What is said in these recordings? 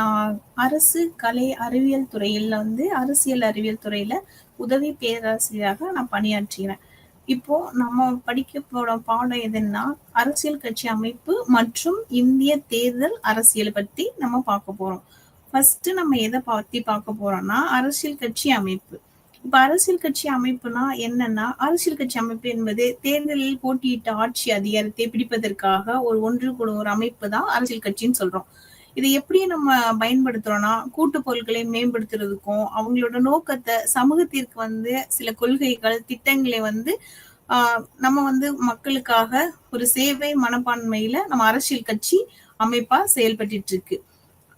நான் அரசு கலை அறிவியல் துறையில அரசியல் அறிவியல் துறையில உதவி பேராசிரியராக நான் பணியாற்றுகிறேன். இப்போ நம்ம படிக்க போற பாடம் எதுன்னா, அரசியல் கட்சி அமைப்பு மற்றும் இந்திய தேர்தல் அரசியல் பத்தி நம்ம பார்க்க போறோம். ஃபர்ஸ்ட் நம்ம எத பத்தி பார்க்க போறோம்னா, அரசியல் கட்சி அமைப்பு. இப்ப அரசியல் கட்சி அமைப்புனா என்னன்னா, அரசியல் கட்சி அமைப்பு என்பது தேர்தலில் போட்டியிட்ட ஆட்சி அதிகாரத்தை பிடிப்பதற்காக ஒன்று கூடும் ஒரு அமைப்பு தான் அரசியல் கட்சின்னு சொல்றோம். இதை எப்படி நம்ம பயன்படுத்துறோம்னா, கூட்டு பொருட்களை மேம்படுத்துறதுக்கும், அவங்களோட நோக்கத்தை சமூகத்திற்கு சில கொள்கைகள், திட்டங்களை நம்ம மக்களுக்காக ஒரு சேவை மனப்பான்மையில நம்ம அரசியல் கட்சி அமைப்பா செயல்பட்டு இருக்கு.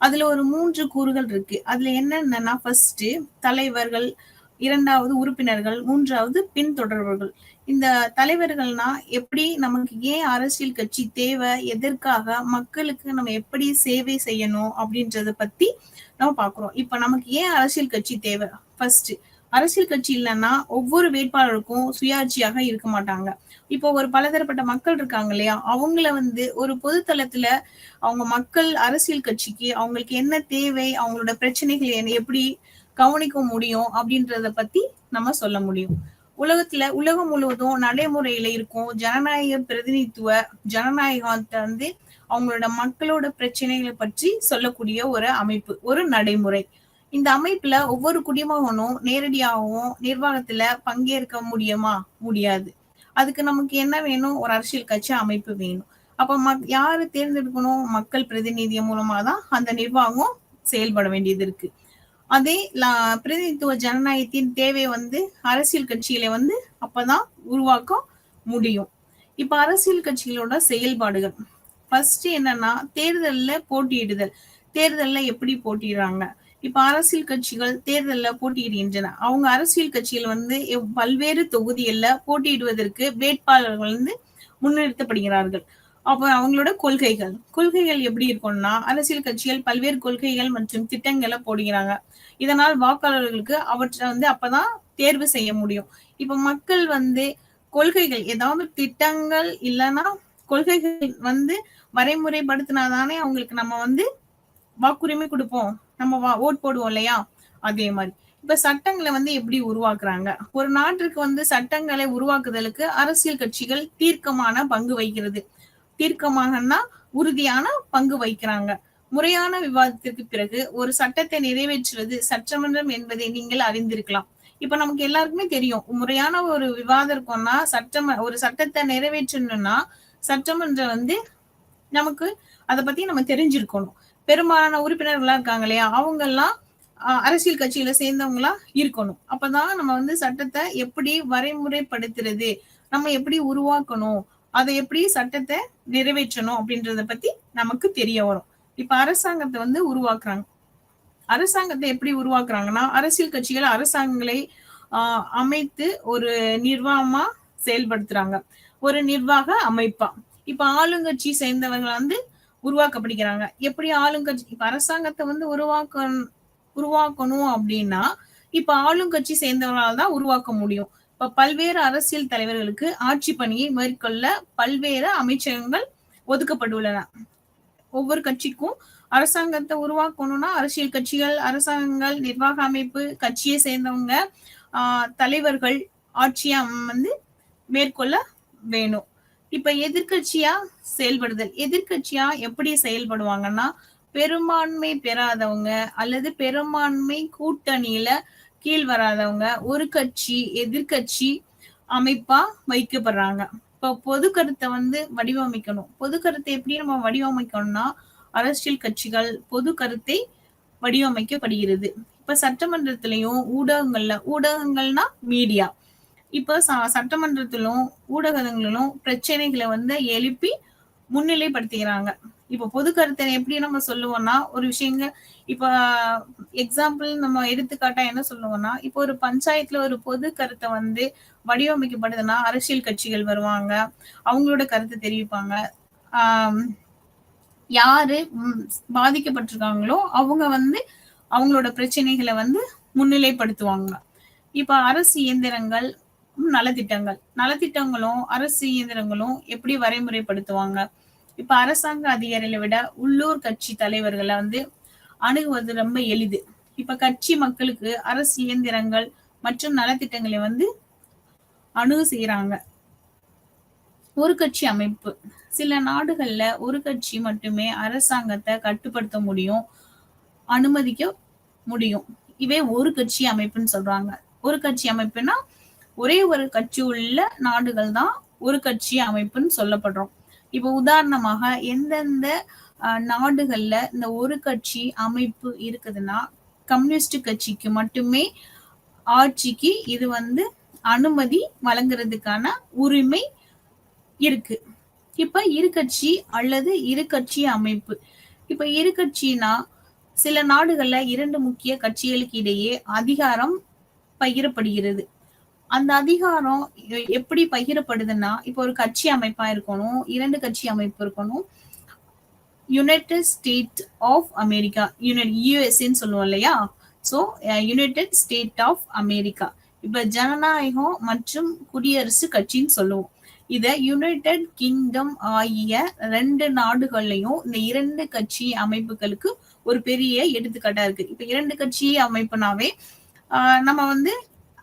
அதுல ஒரு 3 கூறுகள் இருக்கு. அதுல என்னன்னா, ஃபர்ஸ்ட் தலைவர்கள், 2வது உறுப்பினர்கள், 3வது பின்தொடர்பவர்கள். இந்த தலைவர்கள்னா எப்படி, நமக்கு ஏன் அரசியல் கட்சி தேவை, எதற்காக, மக்களுக்கு நம்ம எப்படி சேவை செய்யணும் அப்படின்றத பத்தி நம்ம பாக்குறோம். இப்ப நமக்கு ஏன் அரசியல் கட்சி தேவை? ஃபர்ஸ்ட், அரசியல் கட்சி இல்லைன்னா ஒவ்வொரு வேட்பாளருக்கும் சுயாட்சியாக இருக்க மாட்டாங்க. இப்போ ஒரு பலதரப்பட்ட மக்கள் இருக்காங்க இல்லையா, அவங்கள ஒரு பொதுத்தளத்துல அவங்க மக்கள் அரசியல் கட்சிக்கு அவங்களுக்கு என்ன தேவை, அவங்களோட பிரச்சனைகள் எப்படி கவனிக்க முடியும் அப்படின்றத பத்தி நம்ம சொல்ல முடியும். உலகம் முழுவதும் நடைமுறையில இருக்கும் ஜனநாயக பிரதிநிதித்துவ ஜனநாயகத்தை அவங்களோட மக்களோட பிரச்சனைகளை பற்றி சொல்லக்கூடிய ஒரு அமைப்பு, ஒரு நடைமுறை. இந்த அமைப்புல ஒவ்வொரு குடிமகனும் நேரடியாகவும் நிர்வாகத்துல பங்கேற்க முடியாது. அதுக்கு நமக்கு என்ன வேணும்? ஒரு அரசியல் கட்சி அமைப்பு வேணும். அப்ப யாரு தேர்ந்தெடுக்கணும்? மக்கள் பிரதிநிதிய மூலமா தான் அந்த நிர்வாகம் செயல்பட வேண்டியது இருக்கு. அதே பிரதிநிதித்துவ ஜனநாயகத்தின் தேவை அரசியல் கட்சிகளை அப்பதான் உருவாக்க முடியும். இப்ப அரசியல் கட்சிகளோட செயல்பாடுகள் ஃபர்ஸ்ட் என்னன்னா, தேர்தல்ல போட்டியிடுதல். தேர்தல்ல எப்படி போட்டிடுறாங்க? இப்ப அரசியல் கட்சிகள் தேர்தல்ல போட்டியிடுகின்றன. அவங்க அரசியல் கட்சிகள் பல்வேறு தொகுதிகள்ல போட்டியிடுவதற்கு வேட்பாளர்கள் முன்னிறுத்தப்படுகிறார்கள். அப்ப அவங்களோட கொள்கைகள் எப்படி இருக்கும்னா, அரசியல் கட்சிகள் பல்வேறு கொள்கைகள் மற்றும் திட்டங்களை போடுகிறாங்க. இதனால் வாக்காளர்களுக்கு அவற்றை அப்பதான் தேர்வு செய்ய முடியும். இப்ப மக்கள் கொள்கைகள், ஏதாவது திட்டங்கள் இல்லைன்னா கொள்கைகள் வரைமுறைப்படுத்தினாதானே அவங்களுக்கு நம்ம வாக்குரிமை கொடுப்போம், நம்ம ஓட் போடுவோம் இல்லையா? அதே மாதிரி இப்ப சட்டங்களை எப்படி உருவாக்குறாங்க? ஒரு நாட்டிற்கு சட்டங்களை உருவாக்குதலுக்கு அரசியல் கட்சிகள் தீர்க்கமான பங்கு வகிக்கிறது. தீர்க்கமாகனா உறுதியான பங்கு வகிக்கிறாங்க. முறையான விவாதத்திற்கு பிறகு ஒரு சட்டத்தை நிறைவேற்றுவது சட்டமன்றம் என்பதை நீங்கள் அறிந்திருக்கலாம். இப்ப நமக்கு எல்லாருக்குமே தெரியும், முறையான ஒரு விவாதம் இருக்கும்னா ஒரு சட்டத்தை நிறைவேற்றணும்னா சட்டமன்றம் நமக்கு அதை பத்தி நம்ம தெரிஞ்சிருக்கணும். பெரும்பாலான உறுப்பினர்களா இருக்காங்க இல்லையா, அவங்க எல்லாம் அரசியல் கட்சியில சேர்ந்தவங்களா இருக்கணும். அப்பதான் நம்ம சட்டத்தை எப்படி வரைமுறைப்படுத்துறது, நம்ம எப்படி உருவாக்கணும், அதை எப்படி சட்டத்தை நிறைவேற்றணும் அப்படின்றத பத்தி நமக்கு தெரிய வரும். இப்ப அரசாங்கத்தை உருவாக்குறாங்க. அரசாங்கத்தை எப்படி உருவாக்குறாங்கன்னா, அரசியல் கட்சிகள் அரசாங்கங்களை அமைத்து ஒரு நிர்வாகமா செயல்படுத்துறாங்க, ஒரு நிர்வாக அமைப்பா. இப்ப ஆளுங்கட்சி சேர்ந்தவர்கள் உருவாக்கப்படுகிறாங்க. எப்படி ஆளுங்கட்சி, இப்ப அரசாங்கத்தை உருவாக்கணும் அப்படின்னா இப்ப ஆளுங்கட்சி சேர்ந்தவர்களால் தான் உருவாக்க முடியும். இப்ப பல்வேறு அரசியல் தலைவர்களுக்கு ஆட்சி பணியை மேற்கொள்ள பல்வேறு அமைச்சகங்கள் ஒதுக்கப்பட்டுள்ளன. ஒவ்வொரு கட்சிக்கும் அரசாங்கத்தை உருவாக்கணும்னா அரசியல் கட்சிகள், அரசாங்கங்கள், நிர்வாக அமைப்பு, கட்சியை சேர்ந்தவங்க, தலைவர்கள் ஆட்சியை மேற்கொள்ள வேணும். இப்ப எதிர்கட்சியா செயல்படுதல். எதிர்கட்சியா எப்படி செயல்படுவாங்கன்னா, பெரும்பான்மை பெறாதவங்க அல்லது பெரும்பான்மை கூட்டணியில கீழ் வராதவங்க ஒரு கட்சி எதிர்கட்சி அமைப்பா வைக்கப்படுறாங்க. இப்போ பொது கருத்தை வடிவமைக்கணும். பொது கருத்தை எப்படி நம்ம வடிவமைக்கணும்னா, அரசியல் கட்சிகள் பொது கருத்தை வடிவமைக்கப்படுகிறது. இப்ப சட்டமன்றத்திலையும் ஊடகங்கள்னா மீடியா, இப்ப சட்டமன்றத்திலும் ஊடகங்களிலும் பிரச்சனைகளை எழுப்பி முன்னிலைப்படுத்துகிறாங்க. இப்ப பொது கருத்தை எப்படி நம்ம சொல்லுவோம்னா, ஒரு விஷயங்கள் இப்ப எக்ஸாம்பிள் நம்ம எடுத்துக்காட்டா என்ன சொல்லுவோம்னா, இப்போ ஒரு பஞ்சாயத்துல ஒரு பொது கருத்தை வடிவமைக்கப்படுதுன்னா அரசியல் கட்சிகள் வருவாங்க, அவங்களோட கருத்தை தெரிவிப்பாங்க. யாரு பாதிக்கப்பட்டிருக்காங்களோ அவங்க அவங்களோட பிரச்சனைகளை முன்னிலைப்படுத்துவாங்க. இப்ப அரசு இயந்திரங்கள், நலத்திட்டங்களும் அரசு இயந்திரங்களும் எப்படி வரைமுறைப்படுத்துவாங்க? இப்ப அரசாங்க அதிகாரிகளை விட உள்ளூர் கட்சி தலைவர்களை அணுகுவது ரொம்ப எளிது. இப்ப கட்சி மக்களுக்கு அரசு இயந்திரங்கள் மற்றும் நலத்திட்டங்களை வந்து அணுகு செய்யறாங்க. ஒரு கட்சி அமைப்பு. சில நாடுகள்ல ஒரு கட்சி மட்டுமே அரசாங்கத்தை கட்டுப்படுத்த முடியும், அனுமதிக்க முடியும். இவை ஒரு கட்சி அமைப்புன்னு சொல்றாங்க. ஒரு கட்சி அமைப்புனா ஒரே ஒரு கட்சி உள்ள நாடுகள் தான் ஒரு கட்சி அமைப்புன்னு சொல்லப்படுறோம். இப்போ உதாரணமாக எந்தெந்த நாடுகள்ல இந்த ஒரு கட்சி அமைப்பு இருக்குதுன்னா, கம்யூனிஸ்ட் கட்சிக்கு மட்டுமே ஆட்சிக்கு இது வந்து அனுமதி வழங்குறதுக்கான உரிமை இருக்கு. இப்ப இரு கட்சி அல்லது இரு கட்சி அமைப்பு. இப்ப இரு கட்சினா சில நாடுகள்ல இரண்டு முக்கிய கட்சிகளுக்கு இடையே அதிகாரம் பகிரப்படுகிறது. அந்த அதிகாரம் எப்படி பகிரப்படுதுன்னா, இப்போ ஒரு கட்சி அமைப்பா இருக்கணும், இரண்டு கட்சி அமைப்பு இருக்கணும். யுனைடெட் ஸ்டேட் ஆஃப் அமெரிக்கா, யுஎஸ்ஏன்னு சொல்லுவோம் இல்லையா? So United State of America. இப்ப ஜனநாயகம் மற்றும் குடியரசு கட்சின்னு சொல்லுவோம். இத யுனைடெட் கிங்டம் ஆகிய 2 நாடுகள்லயும் இந்த இரண்டு கட்சி அமைப்புகளுக்கு ஒரு பெரிய எடுத்துக்காட்டா இருக்கு. இப்ப இரண்டு கட்சி அமைப்புனாவே நம்ம வந்து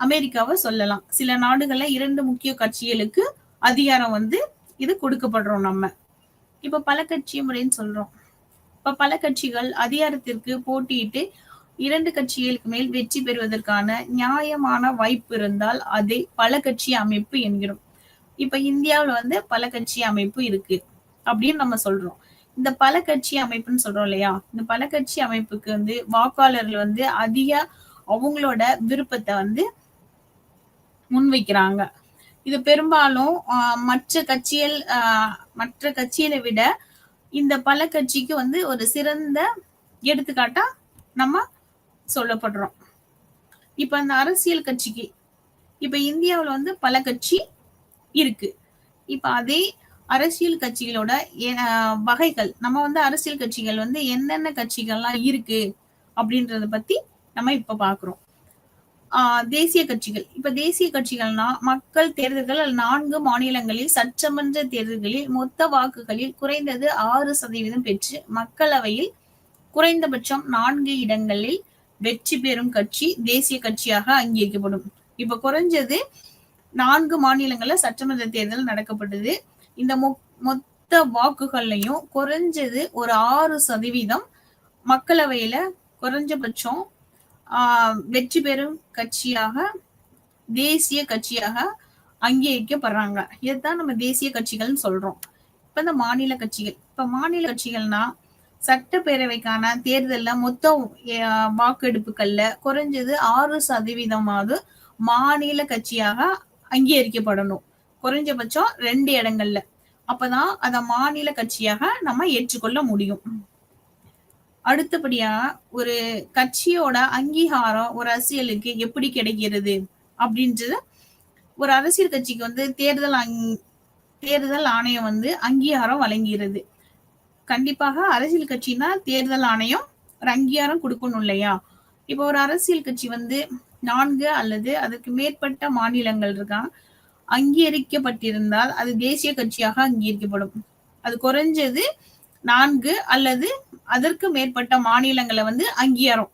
அமெரிக்காவை சொல்லலாம். சில நாடுகள்ல இரண்டு முக்கிய கட்சிகளுக்கு அதிகாரம் வந்து இது கொடுக்கப்படுறோம் நம்ம. இப்ப பல கட்சி முறைன்னு சொல்றோம். இப்ப பல கட்சிகள் அதிகாரத்திற்கு போட்டியிட்டு இரண்டு கட்சிகளுக்கு மேல் வெற்றி பெறுவதற்கான நியாயமான வாய்ப்பு இருந்தால் அதை பல கட்சி அமைப்பு என்கிறோம். இப்ப இந்தியாவுல வந்து பல கட்சி அமைப்பு இருக்கு அப்படின்னு நம்ம சொல்றோம். இந்த பல கட்சி அமைப்புன்னு சொல்றோம் இல்லையா? இந்த பல கட்சி அமைப்புக்கு வந்து வாக்காளர்கள் வந்து அதிக அவங்களோட விருப்பத்தை வந்து முன்வைக்கிறாங்க. இது பெரும்பாலும் மற்ற கட்சிகளை விட இந்த பல கட்சிக்கு வந்து ஒரு சிறந்த எடுத்துக்காட்டா நம்ம சொல்லப்படுறோம். இப்ப அந்த அரசியல் கட்சிக்கு இப்ப இந்தியாவுல வந்து பல கட்சி இருக்கு. இப்ப அதே அரசியல் கட்சிகளோட வகைகள், நம்ம வந்து அரசியல் கட்சிகள் வந்து என்னென்ன கட்சிகள்லாம் இருக்கு அப்படின்றத பத்தி நம்ம இப்ப பாக்குறோம். தேசிய கட்சிகள். இப்ப தேசிய கட்சிகள்னா மக்கள் தேர்தல்கள் 4 மாநிலங்களில் சட்டமன்ற தேர்தல்களில் மொத்த வாக்குகளில் குறைந்தது 6% பெற்று மக்களவையில் குறைந்தபட்சம் 4 இடங்களில் வெற்றி பெறும் கட்சி தேசிய கட்சியாக அங்கீகரிக்கப்படும். இப்ப குறைஞ்சது 4 மாநிலங்கள்ல சட்டமன்ற தேர்தல் நடக்கப்பட்டது. இந்த மொத்த வாக்குகள்லையும் குறைஞ்சது ஒரு 6% மக்களவையில குறைஞ்சபட்சம் வெற்றி பெறும் கட்சியாக தேசிய கட்சியாக அங்கீகரிக்கப்படுறாங்க. இதுதான் நம்ம தேசிய கட்சிகள்னு சொல்றோம். இப்ப இந்த மாநில கட்சிகள். இப்ப மாநில கட்சிகள்னா சட்டப்பேரவைக்கான தேர்தல்ல மொத்த வாக்கெடுப்புகள்ல குறைஞ்சது 6% மாநில கட்சியாக அங்கீகரிக்கப்படணும். குறைஞ்சபட்சம் 2 இடங்கள்ல. அப்பதான் அத மாநில கட்சியாக நம்ம ஏற்றுக்கொள்ள முடியும். அடுத்தபடியா ஒரு கட்சியோட அங்கீகாரம் ஒரு அரசியலுக்கு எப்படி கிடைக்கிறது அப்படின்றது, ஒரு அரசியல் கட்சிக்கு வந்து தேர்தல் ஆணையம் வந்து அங்கீகாரம் வழங்குகிறது. கண்டிப்பாக அரசியல் கட்சினா தேர்தல் ஆணையம் ஒரு அங்கீகாரம் கொடுக்கணும் இல்லையா? இப்போ ஒரு அரசியல் கட்சி வந்து 4 அல்லது அதற்கு மேற்பட்ட மாநிலங்கள் இருக்கான் அங்கீகரிக்கப்பட்டிருந்தால் அது தேசிய கட்சியாக அங்கீகரிக்கப்படும். அது குறைஞ்சது 4 அல்லது அதற்கு மேற்பட்ட மாநிலங்களை வந்து அங்கீகாரம்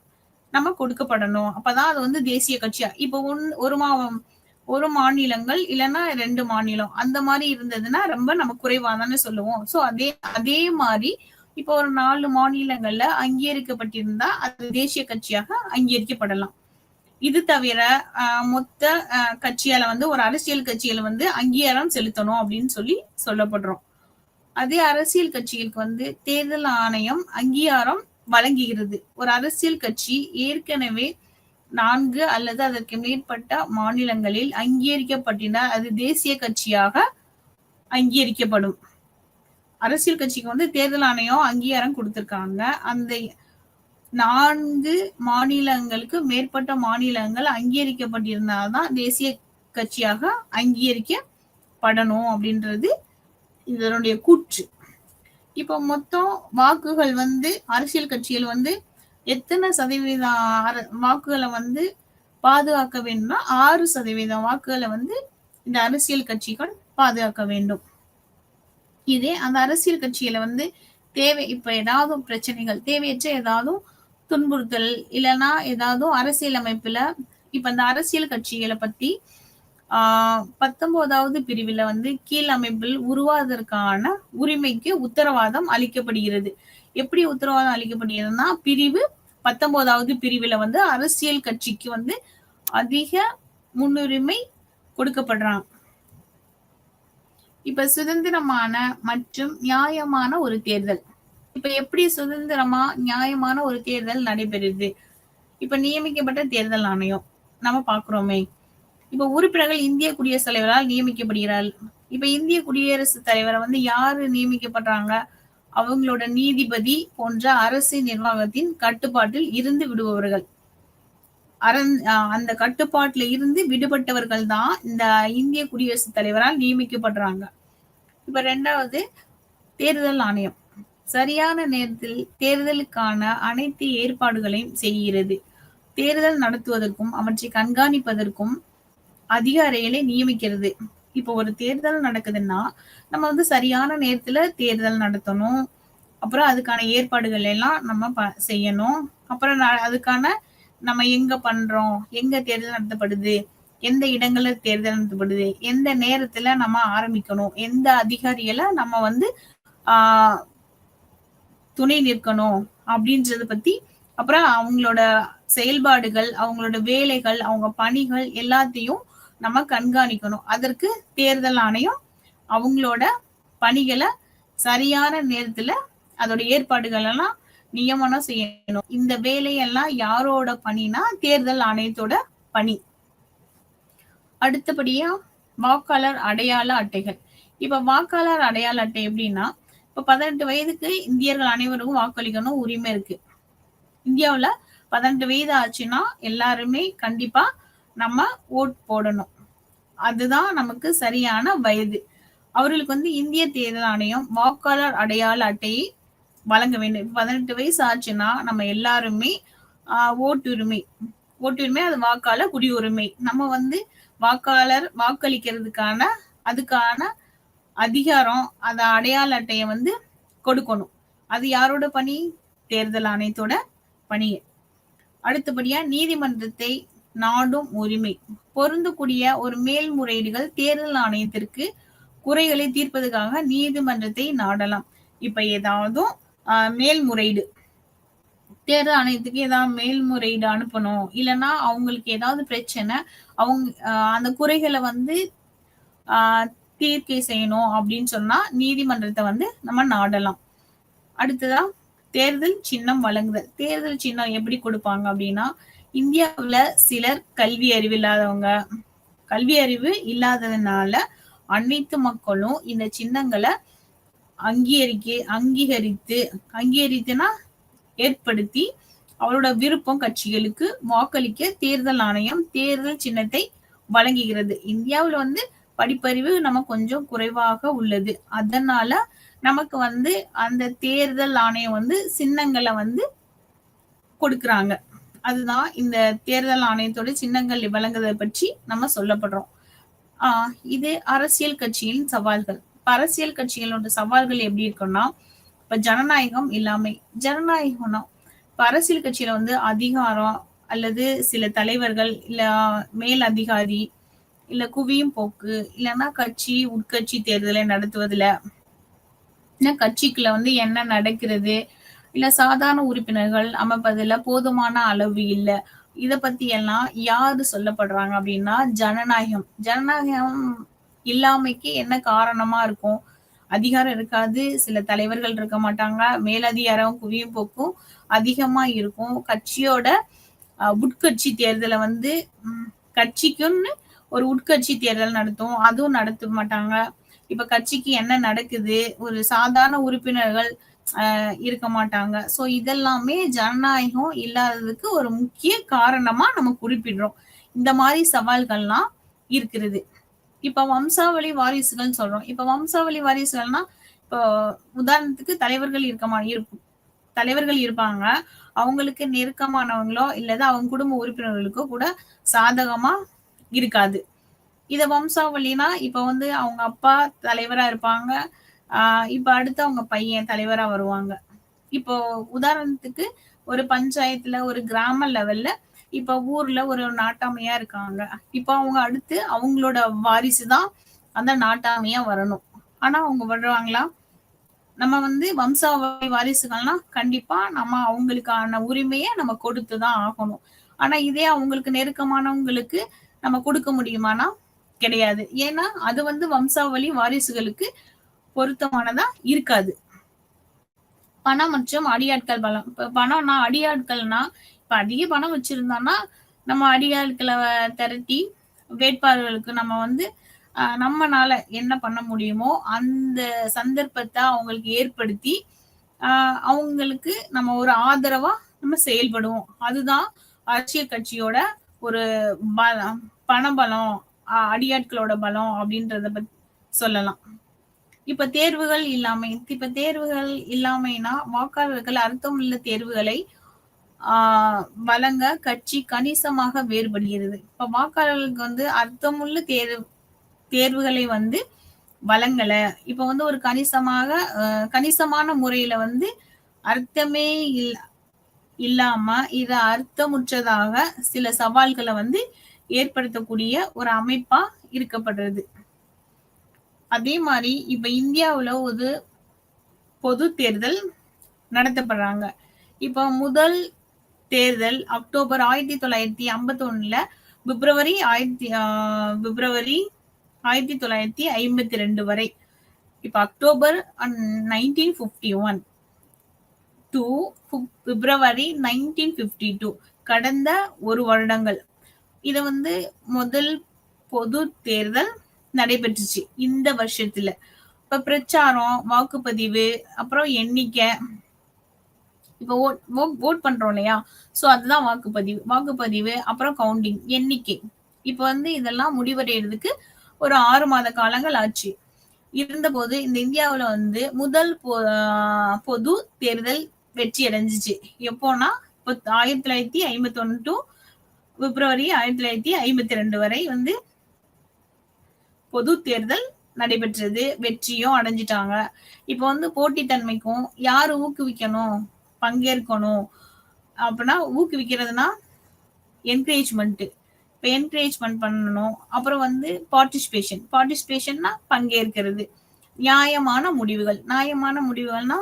நம்ம கொடுக்கப்படணும். அப்பதான் அது வந்து தேசிய கட்சியா. இப்போ ஒரு மாநிலங்கள் இல்லைன்னா 2 மாநிலம் அந்த மாதிரி இருந்ததுன்னா ரொம்ப நம்ம குறைவா தானே சொல்லுவோம். சோ அதே மாதிரி இப்போ ஒரு 4 மாநிலங்கள்ல அங்கீகரிக்கப்பட்டிருந்தா அது தேசிய கட்சியாக அங்கீகரிக்கப்படலாம். இது தவிர மொத்த கட்சியால வந்து ஒரு அரசியல் கட்சியில வந்து அங்கீகாரம் செலுத்தணும் அப்படின்னு சொல்லப்படுறோம். அதே அரசியல் கட்சிகளுக்கு வந்து தேர்தல் ஆணையம் அங்கீகாரம் வழங்குகிறது. ஒரு அரசியல் கட்சி ஏற்கனவே 4 அல்லது அதற்கு மேற்பட்ட மாநிலங்களில் அங்கீகரிக்கப்பட்டிருந்தால் அது தேசிய கட்சியாக அங்கீகரிக்கப்படும். அரசியல் கட்சிக்கு வந்து தேர்தல் ஆணையம் அங்கீகாரம் கொடுத்திருக்காங்க. அந்த 4 மாநிலங்களுக்கு மேற்பட்ட மாநிலங்கள் அங்கீகரிக்கப்பட்டிருந்தால்தான் தேசிய கட்சியாக அங்கீகரிக்கப்படணும் அப்படின்றது இதனுடைய கூற்று. இப்போ மொத்தம் வாக்குகள் வந்து அரசியல் கட்சிகள் வந்து எத்தனை சதவீதம் வாக்குகளை வந்து பாதுகாக்க வேண்டும்னா 6% வாக்குகளை வந்து இந்த அரசியல் கட்சிகள் பாதுகாக்க வேண்டும். இதே அந்த அரசியல் கட்சியில வந்து இப்ப ஏதாவது பிரச்சனைகள் தேவையற்ற ஏதாவது துன்புறுத்தல் இல்லைன்னா ஏதாவது அரசியல் அமைப்புல இப்ப இந்த அரசியல் கட்சிகளை பத்தி 19வது பிரிவுல வந்து கீழ் அமைப்பில் உருவாவதற்கான உரிமைக்கு உத்தரவாதம் அளிக்கப்படுகிறது. எப்படி உத்தரவாதம் அளிக்கப்படுகிறதுனா பிரிவு 19வது பிரிவுல வந்து அரசியல் கட்சிக்கு வந்து அதிக முன்னுரிமை கொடுக்கப்படுறாங்க. இப்ப சுதந்திரமான மற்றும் நியாயமான ஒரு தேர்தல். இப்ப எப்படி சுதந்திரமா நியாயமான ஒரு தேர்தல் நடைபெறுது? இப்ப நியமிக்கப்பட்ட தேர்தல் ஆணையம் நம்ம பாக்குறோமே. இப்ப உறுப்பினர்கள் இந்திய குடியரசுத் தலைவரால் நியமிக்கப்படுகிறார்கள். இப்ப இந்திய குடியரசுத் தலைவரை வந்து யாரு நியமிக்கப்படுறாங்க? அவங்களோட நீதிபதி போன்ற அரசு நிர்வாகத்தின் கட்டுப்பாட்டில் இருந்து விடுபவர்கள். அந்த கட்டுப்பாட்டுல இருந்து விடுபட்டவர்கள் தான் இந்த இந்திய குடியரசுத் தலைவரால் நியமிக்கப்படுறாங்க. இப்ப 2வது தேர்தல் ஆணையம் சரியான நேரத்தில் தேர்தலுக்கான அனைத்து ஏற்பாடுகளையும் செய்கிறது. தேர்தல் நடத்துவதற்கும் அவற்றை கண்காணிப்பதற்கும் அதிகாரிகளை நியமிக்கிறது. இப்போ ஒரு தேர்தல் நடக்குதுன்னா நம்ம வந்து சரியான நேரத்துல தேர்தல் நடத்தணும். அப்புறம் அதுக்கான ஏற்பாடுகள் எல்லாம் நம்ம செய்யணும். அப்புறம் அதுக்கான நம்ம எங்க பண்றோம், எங்க தேர்தல் நடத்தப்படுது, எந்த இடங்கள்ல தேர்தல் நடத்தப்படுது, எந்த நேரத்துல நம்ம ஆரம்பிக்கணும், எந்த அதிகாரிகளை நம்ம வந்து துணை நிற்கணும் அப்படின்றத பத்தி, அப்புறம் அவங்களோட செயல்பாடுகள், அவங்களோட வேலைகள், அவங்க பணிகள் எல்லாத்தையும் நம்ம கண்காணிக்கணும். அதற்கு தேர்தல் ஆணையம் அவங்களோட பணிகளை சரியான நேரத்துல அதோட ஏற்பாடுகள் எல்லாம் நியமனம் செய்யணும். இந்த வேலையெல்லாம் யாரோட பணினா தேர்தல் ஆணையத்தோட பணி. அடுத்தபடியா வாக்காளர் அடையாள அட்டைகள். இப்ப வாக்காளர் அடையாள அட்டை எப்படின்னா, இப்ப 18 வயதுக்கு இந்தியர்கள் அனைவருக்கும் வாக்களிக்கணும் உரிமை இருக்கு. இந்தியாவுல 18 வயது ஆச்சுன்னா எல்லாருமே கண்டிப்பா நம்ம ஓட் போடணும். அதுதான் நமக்கு சரியான வயது. அவர்களுக்கு வந்து இந்திய தேர்தல் ஆணையம் வாக்காளர் அடையாள அட்டையை வழங்க வேண்டும். 18 வயசு ஆச்சுன்னா நம்ம எல்லாருமே ஓட்டுரிமை அது வாக்காளர் குடியுரிமை. நம்ம வந்து வாக்காளர் வாக்களிக்கிறதுக்கான அதுக்கான அதிகாரம் அந்த அடையாள அட்டையை வந்து கொடுக்கணும். அது யாரோட பணி? தேர்தல் ஆணையத்தோட பணி. அடுத்தபடியா நீதிமன்றத்தை நாடும் உரிமை. பொருந்தக்கூடிய ஒரு மேல்முறையீடுகள் தேர்தல் ஆணையத்திற்கு குறைகளை தீர்ப்பதற்காக நீதிமன்றத்தை நாடலாம். இப்ப ஏதாவது மேல்முறையீடு தேர்தல் ஆணையத்துக்கு ஏதாவது மேல்முறையீடு அனுப்பணும், இல்லைன்னா அவங்களுக்கு ஏதாவது பிரச்சனை, அவங்க அந்த குறைகளை வந்து தீர்க்கை செய்யணும் அப்படின்னு சொன்னா நீதிமன்றத்தை வந்து நம்ம நாடலாம். அடுத்ததா தேர்தல் சின்னம் வழங்குதல். தேர்தல் சின்னம் எப்படி கொடுப்பாங்க அப்படின்னா, இந்தியாவுல சிலர் கல்வி அறிவு இல்லாததுனால அனைத்து மக்களும் இந்த சின்னங்களை அங்கீகரித்துனா ஏற்படுத்தி அவரோட விருப்பம் கட்சிகளுக்கு வாக்களிக்க தேர்தல் ஆணையம் தேர்தல் சின்னத்தை வழங்குகிறது. இந்தியாவுல வந்து படிப்பறிவு நம்ம கொஞ்சம் குறைவாக உள்ளது. அதனால நமக்கு வந்து அந்த தேர்தல் ஆணையம் வந்து சின்னங்களை வந்து கொடுக்கறாங்க. அதுதான் இந்த தேர்தல் ஆணையத்தோட சின்னங்கள் வழங்குவதை பற்றி நம்ம சொல்லப்படுறோம். இது அரசியல் கட்சியின் சவால்கள். அரசியல் கட்சிகளோட சவால்கள் எப்படி இருக்குன்னா, இப்ப ஜனநாயகம் இல்லாமை. ஜனநாயகம்னா இப்ப அரசியல் கட்சியில வந்து அதிகாரம் அல்லது சில தலைவர்கள் இல்ல மேல் அதிகாரி இல்ல குவியும் போக்கு, இல்லைன்னா கட்சி உட்கட்சி தேர்தலை நடத்துவதுல கட்சிக்குள்ள வந்து என்ன நடக்கிறது, இல்ல சாதாரண உறுப்பினர்கள் அமைப்பதுல போதுமான அளவு இல்ல. இத பத்தி எல்லாம் யாரு சொல்லப்படுறாங்க அப்படின்னா ஜனநாயகம் இல்லாமைக்கு என்ன காரணமா இருக்கும்? அதிகாரம் இருக்காது, சில தலைவர்கள் இருக்க மாட்டாங்க, மேலதிகாரம் குவியும் போக்கும் அதிகமா இருக்கும். கட்சியோட உட்கட்சி தேர்தலை வந்து கட்சிக்குன்னு ஒரு உட்கட்சி தேர்தல் நடத்தும், அதுவும் நடத்த மாட்டாங்க. இப்ப கட்சிக்கு என்ன நடக்குது, ஒரு சாதாரண உறுப்பினர்கள் இருக்க மாட்டாங்க. சோ இதெல்லாமே ஜனநாயகம் இல்லாததுக்கு ஒரு முக்கிய காரணமா நம்ம குறிப்பிடுறோம். இந்த மாதிரி சவால்கள்லாம் இருக்கிறது. இப்ப வம்சாவளி வாரிசுகள் சொல்றோம். இப்ப வம்சாவளி வாரிசுகள்னா இப்போ உதாரணத்துக்கு தலைவர்கள் இருப்பாங்க. அவங்களுக்கு நெருக்கமானவங்களோ இல்லது அவங்க குடும்ப உறுப்பினர்களுக்கோ கூட சாதகமா இருக்காது. இத வம்சாவளினா இப்ப வந்து அவங்க அப்பா தலைவரா இருப்பாங்க. இப்ப அடுத்து அவங்க பையன் தலைவரா வருவாங்க. இப்போ உதாரணத்துக்கு ஒரு பஞ்சாயத்துல ஒரு கிராம லெவல்ல இப்ப ஊர்ல ஒரு நாட்டாமையா இருக்காங்க. இப்ப அவங்க அடுத்து அவங்களோட வாரிசு தான் அந்த நாட்டாமையா வரணும். ஆனா அவங்க வருவாங்களா? நம்ம வந்து வம்சாவளி வாரிசுகள்னா கண்டிப்பா நம்ம அவங்களுக்கான உரிமைய நம்ம கொடுத்து தான் ஆகணும். ஆனா இதே அவங்களுக்கு நெருக்கமானவங்களுக்கு நம்ம குடுக்க முடியுமானா? கிடையாது. ஏன்னா அது வந்து வம்சாவளி வாரிசுகளுக்கு பொருத்தமானதா இருக்காது. பணம் மற்றும் அடியாட்கள் பலம். இப்ப பணம்னா அடியாட்கள்னா, இப்ப அதிக பணம் வச்சிருந்தோம்னா, நம்ம அடியாட்கள திரட்டி வேட்பாளர்களுக்கு நம்ம வந்து நம்மனால என்ன பண்ண முடியுமோ, அந்த சந்தர்ப்பத்த அவங்களுக்கு ஏற்படுத்தி, அ அவங்களுக்கு நம்ம ஒரு ஆதரவா நம்ம செயல்படுவோம். அதுதான் அரசியல் கட்சியோட ஒரு பலம், பணபலம், அடியாட்களோட பலம் அப்படின்றத சொல்லலாம். இப்ப தேர்வுகள் இல்லாமைனா வாக்காளர்கள் அர்த்தமுள்ள தேர்வுகளை வழங்க கட்சி கணிசமாக வேறுபடுகிறது. இப்ப வாக்காளர்களுக்கு வந்து அர்த்தமுள்ள தேர்வுகளை வந்து வழங்கல. இப்ப வந்து ஒரு கணிசமான முறையில வந்து அர்த்தமே இல்லாம இத அர்த்தமுற்றதாக சில சவால்களை வந்து ஏற்படுத்தக்கூடிய ஒரு அமைப்பா இருக்கப்படுறது. அதே மாதிரி இப்ப இந்தியாவுல ஒரு பொது தேர்தல் நடத்தப்படுறாங்க. இப்ப முதல் தேர்தல் அக்டோபர் 1951ல பிப்ரவரி 1952 வரை. இப்ப அக்டோபர் 1951 டு பிப்ரவரி 1952 கடந்த ஒரு வருடங்கள். இத வந்து முதல் பொது தேர்தல் நடைபெற்றுச்சு இந்த வருஷத்துல. இப்ப பிரச்சாரம், வாக்குப்பதிவு, அப்புறம் எண்ணிக்கை, இப்ப ஓட் பண்றோம் இல்லையா? சோ அதுதான் வாக்குப்பதிவு. வாக்குப்பதிவு, அப்புறம் கவுண்டிங், எண்ணிக்கை. இப்ப வந்து இதெல்லாம் முடிவடைறதுக்கு ஒரு 6 மாத காலங்கள் ஆச்சு. இருந்தபோது இந்த இந்தியாவுல வந்து முதல் பொது தேர்தல் வெற்றி அடைஞ்சிச்சு. எப்போனா 1951 டு பிப்ரவரி 1952 வரை வந்து பொது தேர்தல் நடைபெற்றது. வெற்றியும் அடைஞ்சிட்டாங்க. இப்ப வந்து போட்டித்தன்மைக்கும் யாரு ஊக்குவிக்கணும், பங்கேற்கணும் அப்படின்னா ஊக்குவிக்கிறதுனா என்கரேஜ்மெண்ட். இப்ப என்கரேஜ்மெண்ட் பண்ணணும். அப்புறம் வந்து பார்ட்டிசிபேஷன்னா பங்கேற்கிறது. நியாயமான முடிவுகள்னா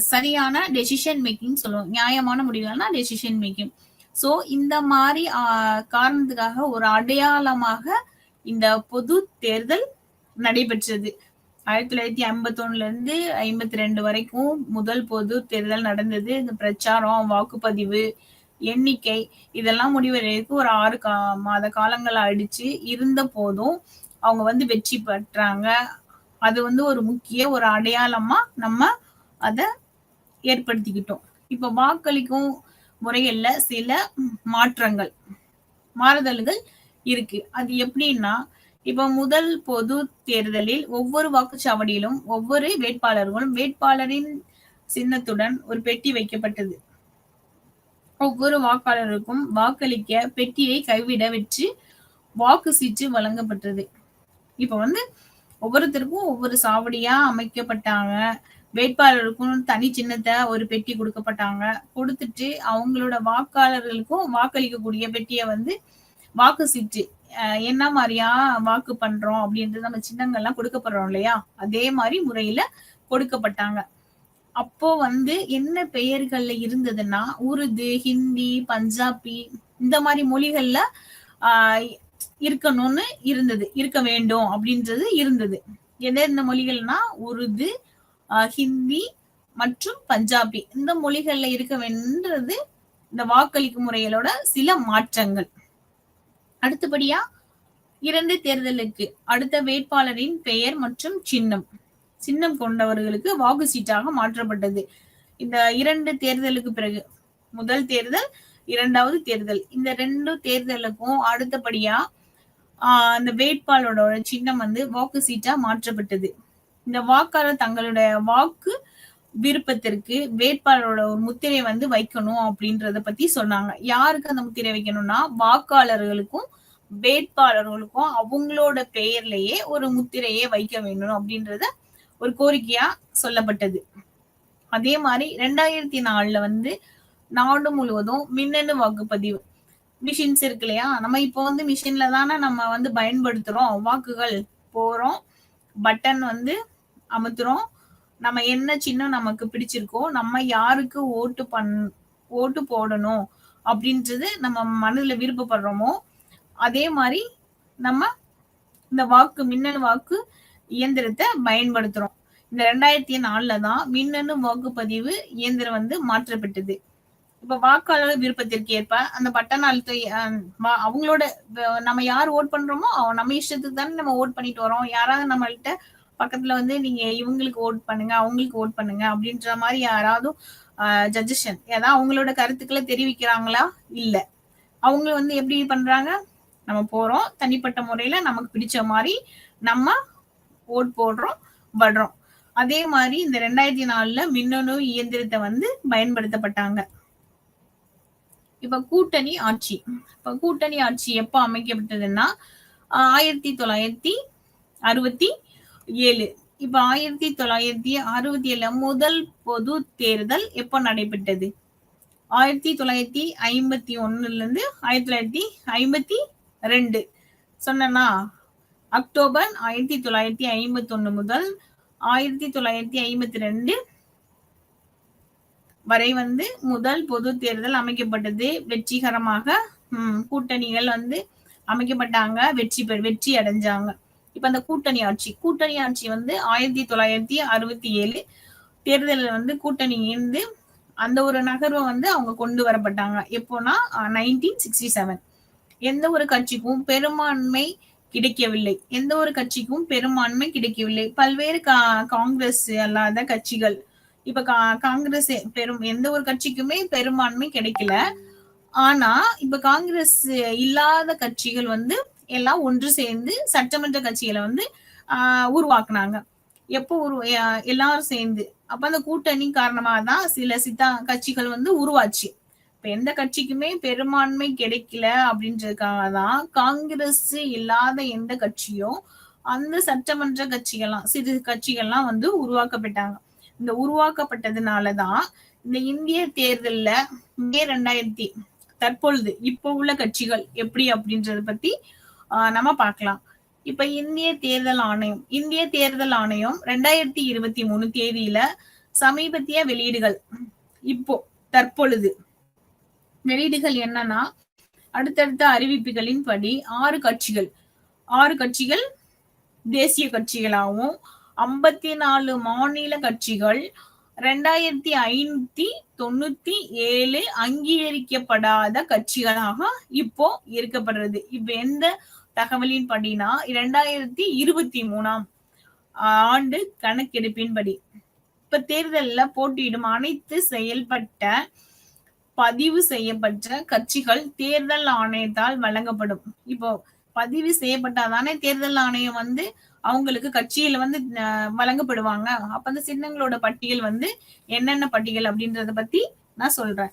சரியான டெசிஷன் மேக்கிங் சொல்லுவோம். நியாயமான முடிவுகள்னா டெசிஷன் மேக்கிங். சோ இந்த மாதிரி காரணத்துக்காக ஒரு அடையாளமாக இந்த பொது தேர்தல் நடைபெற்றது. 1951 இருந்து 52 வரைக்கும் முதல் பொது தேர்தல் நடந்தது. இந்த பிரச்சாரம், வாக்குப்பதிவு, எண்ணிக்கை இதெல்லாம் முடிவடைறதுக்கு ஒரு 6 மாத காலங்கள் ஆயிடுச்சு. இருந்த போதும் அவங்க வந்து வெற்றி பெற்றாங்க. அது வந்து ஒரு முக்கிய ஒரு அடையாளமா நம்ம அத ஏற்படுத்திக்கிட்டோம். இப்ப வாக்களிக்கும் முறைகள்ல சில மாறுதல்கள் இருக்கு. அது எப்படின்னா, இப்ப முதல் பொது தேர்தலில் ஒவ்வொரு வாக்குச்சாவடியிலும் ஒவ்வொரு வேட்பாளரின் சின்னத்துடன் ஒரு பெட்டி வைக்கப்பட்டது. ஒவ்வொரு வாக்காளருக்கும் வாக்களிக்க பெட்டியை கைவிட வச்சு வாக்கு சீட்டு வழங்கப்பட்டது. இப்ப வந்து ஒவ்வொருத்தருக்கும் ஒவ்வொரு சாவடியா அமைக்கப்பட்டாங்க. வேட்பாளருக்கும் தனி சின்னத்தை ஒரு பெட்டி கொடுக்கப்பட்டாங்க. கொடுத்துட்டு அவங்களோட வாக்காளர்களுக்கும் வாக்களிக்கக்கூடிய பெட்டியை வந்து வாக்கு சீட்டு என்ன மாதிரியா வாக்கு பண்றோம் அப்படின்றது நம்ம சின்னங்கள்லாம் கொடுக்கப்படுறோம் இல்லையா? அதே மாதிரி முறையில கொடுக்கப்பட்டாங்க. அப்போ வந்து என்ன பெயர்கள்ல இருந்ததுன்னா உருது, ஹிந்தி, பஞ்சாபி இந்த மாதிரி மொழிகள்ல ஆஹ் இருக்கணும்னு இருக்க வேண்டும் அப்படின்றது இருந்தது. எந்தெந்த மொழிகள்னா உருது, ஹிந்தி மற்றும் பஞ்சாபி இந்த மொழிகள்ல இருக்க வேண்டது இந்த வாக்களிக்கும் முறைகளோட சில மாற்றங்கள். அடுத்தபடியா 2 தேர்தலுக்கு அடுத்த வேட்பாளரின் பெயர் மற்றும் சின்னம் கொண்டவர்களுக்கு வாக்கு சீட்டாக மாற்றப்பட்டது. இந்த 2 தேர்தலுக்கு பிறகு முதல் தேர்தல், 2வது தேர்தல் இந்த 2 தேர்தலுக்கும் அடுத்தபடியா அந்த வேட்பாளரோட சின்னம் வந்து வாக்கு சீட்டா மாற்றப்பட்டது. இந்த வாக்காளர் தங்களுடைய வாக்கு விருப்பத்திற்கு வேட்பாளரோட ஒரு முத்திரை வந்து வைக்கணும் அப்படின்றத பத்தி சொன்னாங்க. யாருக்கு அந்த முத்திரை வைக்கணும்னா வாக்காளர்களுக்கும் வேட்பாளர்களுக்கும் அவங்களோட பெயர்லயே ஒரு முத்திரையே வைக்க வேணும் அப்படின்றத ஒரு கோரிக்கையா சொல்லப்பட்டது. அதே மாதிரி 2004 வந்து நாடு முழுவதும் மின்னணு வாக்குப்பதிவு மிஷின்ஸ் இருக்கு இல்லையா? நம்ம இப்போ வந்து மிஷின்ல தானே நம்ம வந்து பயன்படுத்துறோம். வாக்குகள் போறோம், பட்டன் வந்து அமுத்துறோம். நம்ம என்ன சின்னம் நமக்கு பிடிச்சிருக்கோ, நம்ம யாருக்கு ஓட்டு போடணும் அப்படின்றது நம்ம மனதுல விருப்பப்படுறோமோ, அதே மாதிரி நம்ம இந்த மின்னணு வாக்கு இயந்திரத்தை பயன்படுத்துறோம். இந்த 2004 தான் மின்னணு வாக்குப்பதிவு இயந்திரம் வந்து மாற்றப்பட்டது. இப்ப வாக்காளர் விருப்பத்திற்கு ஏற்ப அந்த பட்டன் அழுத்த அவங்களோட நம்ம யார் ஓட் பண்றோமோ நம்ம இஷ்டத்துக்கு தானே நம்ம ஓட் பண்ணிட்டு வரோம். யாராவது நம்மள்ட்ட பக்கத்துல வந்து நீங்க இவங்களுக்கு ஓட் பண்ணுங்க, அவங்களுக்கு ஓட் பண்ணுங்க அப்படின்ற மாதிரி யாராவது ஜட்ஜஷன் ஏதாவது அவங்களோட கருத்துக்களை தெரிவிக்கிறாங்களா? இல்ல. அவங்க வந்து எப்படி பண்றாங்க? நம்ம போறோம், தனிப்பட்ட முறையில நமக்கு பிடிச்ச மாதிரி நம்ம ஓட் போடுறோம், படுறோம். அதே மாதிரி இந்த 2004 மின்னணு இயந்திரத்தை வந்து பயன்படுத்தப்பட்டாங்க. இப்ப கூட்டணி ஆட்சி. இப்ப கூட்டணி ஆட்சி எப்ப அமைக்கப்பட்டதுன்னா 1967. இப்ப 1967 முதல் பொது தேர்தல் எப்ப நடைபெற்றது? 1951 இருந்து 1952 சொன்னா அக்டோபர் 1951 முதல் 1952 வரை வந்து முதல் பொது தேர்தல் அமைக்கப்பட்டது. வெற்றிகரமாக கூட்டணிகள் வந்து அமைக்கப்பட்டாங்க, வெற்றி அடைஞ்சாங்க. இப்ப அந்த கூட்டணி ஆட்சி வந்து 1967 தேர்தலில் வந்து கூட்டணி இருந்து அந்த ஒரு நகர்வை வந்து அவங்க கொண்டு வரப்பட்டாங்க. எப்போனா 1967. எந்த ஒரு கட்சிக்கும் பெரும்பான்மை கிடைக்கவில்லை. பல்வேறு காங்கிரஸ் அல்லாத கட்சிகள் இப்ப காங்கிரஸ் எந்த ஒரு கட்சிக்குமே பெரும்பான்மை கிடைக்கல. ஆனா இப்ப காங்கிரஸ் இல்லாத கட்சிகள் வந்து எல்லாம் ஒன்று சேர்ந்து சட்டமன்ற கட்சிகளை வந்து உருவாக்குனாங்க. எப்போ எல்லாரும் சேர்ந்து அப்ப அந்த கூட்டணி காரணமா தான் சில கட்சிகள் வந்து உருவாச்சு. இப்ப எந்த கட்சிக்குமே பெரும்பான்மை கிடைக்கல அப்படின்றதுக்காக தான் காங்கிரஸ் இல்லாத எந்த கட்சியும் அந்த சட்டமன்ற சிறு கட்சிகள்லாம் வந்து உருவாக்கப்பட்டாங்க. இந்த உருவாக்கப்பட்டதுனாலதான் இந்த இந்திய தேர்தல்ல மே 2000 தற்பொழுது இப்ப உள்ள கட்சிகள் எப்படி அப்படின்றத பத்தி நம்ம பார்க்கலாம். இப்ப இந்திய தேர்தல் ஆணையம் 2023 தேதியில சமீபத்திய வெளியீடுகள் இப்போ தற்பொழுது வெளியீடுகள் என்னன்னா, அடுத்தடுத்த அறிவிப்புகளின் படி 6 கட்சிகள் தேசிய கட்சிகளாகவும் 54 மாநில கட்சிகள் 2597 அங்கீகரிக்கப்படாத கட்சிகளாக இப்போ இருக்கப்படுறது. இப்ப எந்த தகவலின் படினா 2023 ஆண்டு கணக்கெடுப்பின்படி இப்ப தேர்தல்ல போட்டியிடும் அனைத்து பதிவு செய்யப்பட்ட கட்சிகள் தேர்தல் ஆணையத்தால் வழங்கப்படும். இப்போ பதிவு செய்யப்பட்டாதானே தேர்தல் ஆணையம் வந்து அவங்களுக்கு கட்சியில வந்து வழங்கப்படுவாங்க. அப்ப அந்த சின்னங்களோட பட்டியல் வந்து என்னென்ன பட்டியல் அப்படின்றத பத்தி நான் சொல்றேன்.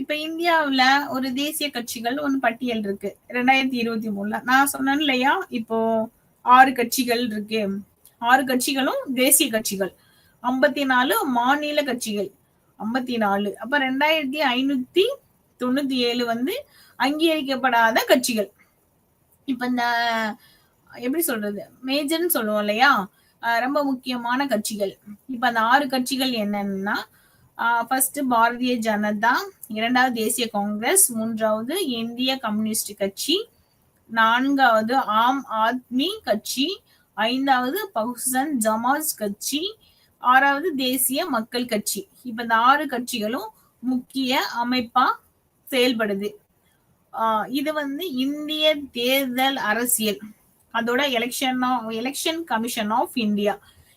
இப்ப இந்தியாவுல ஒரு தேசிய கட்சிகள் ஒன்னு பட்டியல் இருக்கு 2023. நான் சொன்னேன் இல்லையா, இப்போ 6 கட்சிகள் இருக்கு. 6 கட்சிகளும் தேசிய கட்சிகள், 54 மாநில கட்சிகள் 54. அப்ப 2597 வந்து அங்கீகரிக்கப்படாத கட்சிகள். இப்ப இந்த எப்படி சொல்றது, மேஜர்னு சொல்லுவோம் இல்லையா, ரொம்ப முக்கியமான கட்சிகள். இப்ப அந்த 6 கட்சிகள் என்னன்னா, ஃபர்ஸ்ட் பாரதிய ஜனதா, 2வது தேசிய காங்கிரஸ், 3வது இந்திய கம்யூனிஸ்ட் கட்சி, 4வது ஆம் ஆத்மி கட்சி, 5வது பகுஜன் சமாஜ் கட்சி, 6வது தேசிய மக்கள் கட்சி. இப்ப இந்த 6 கட்சிகளும் முக்கிய அமைப்பா செயல்படுது. இது வந்து இந்திய தேர்தல் அரசியல், அதோட எலெக்ஷன் கமிஷன் ஆஃப் இந்தியா.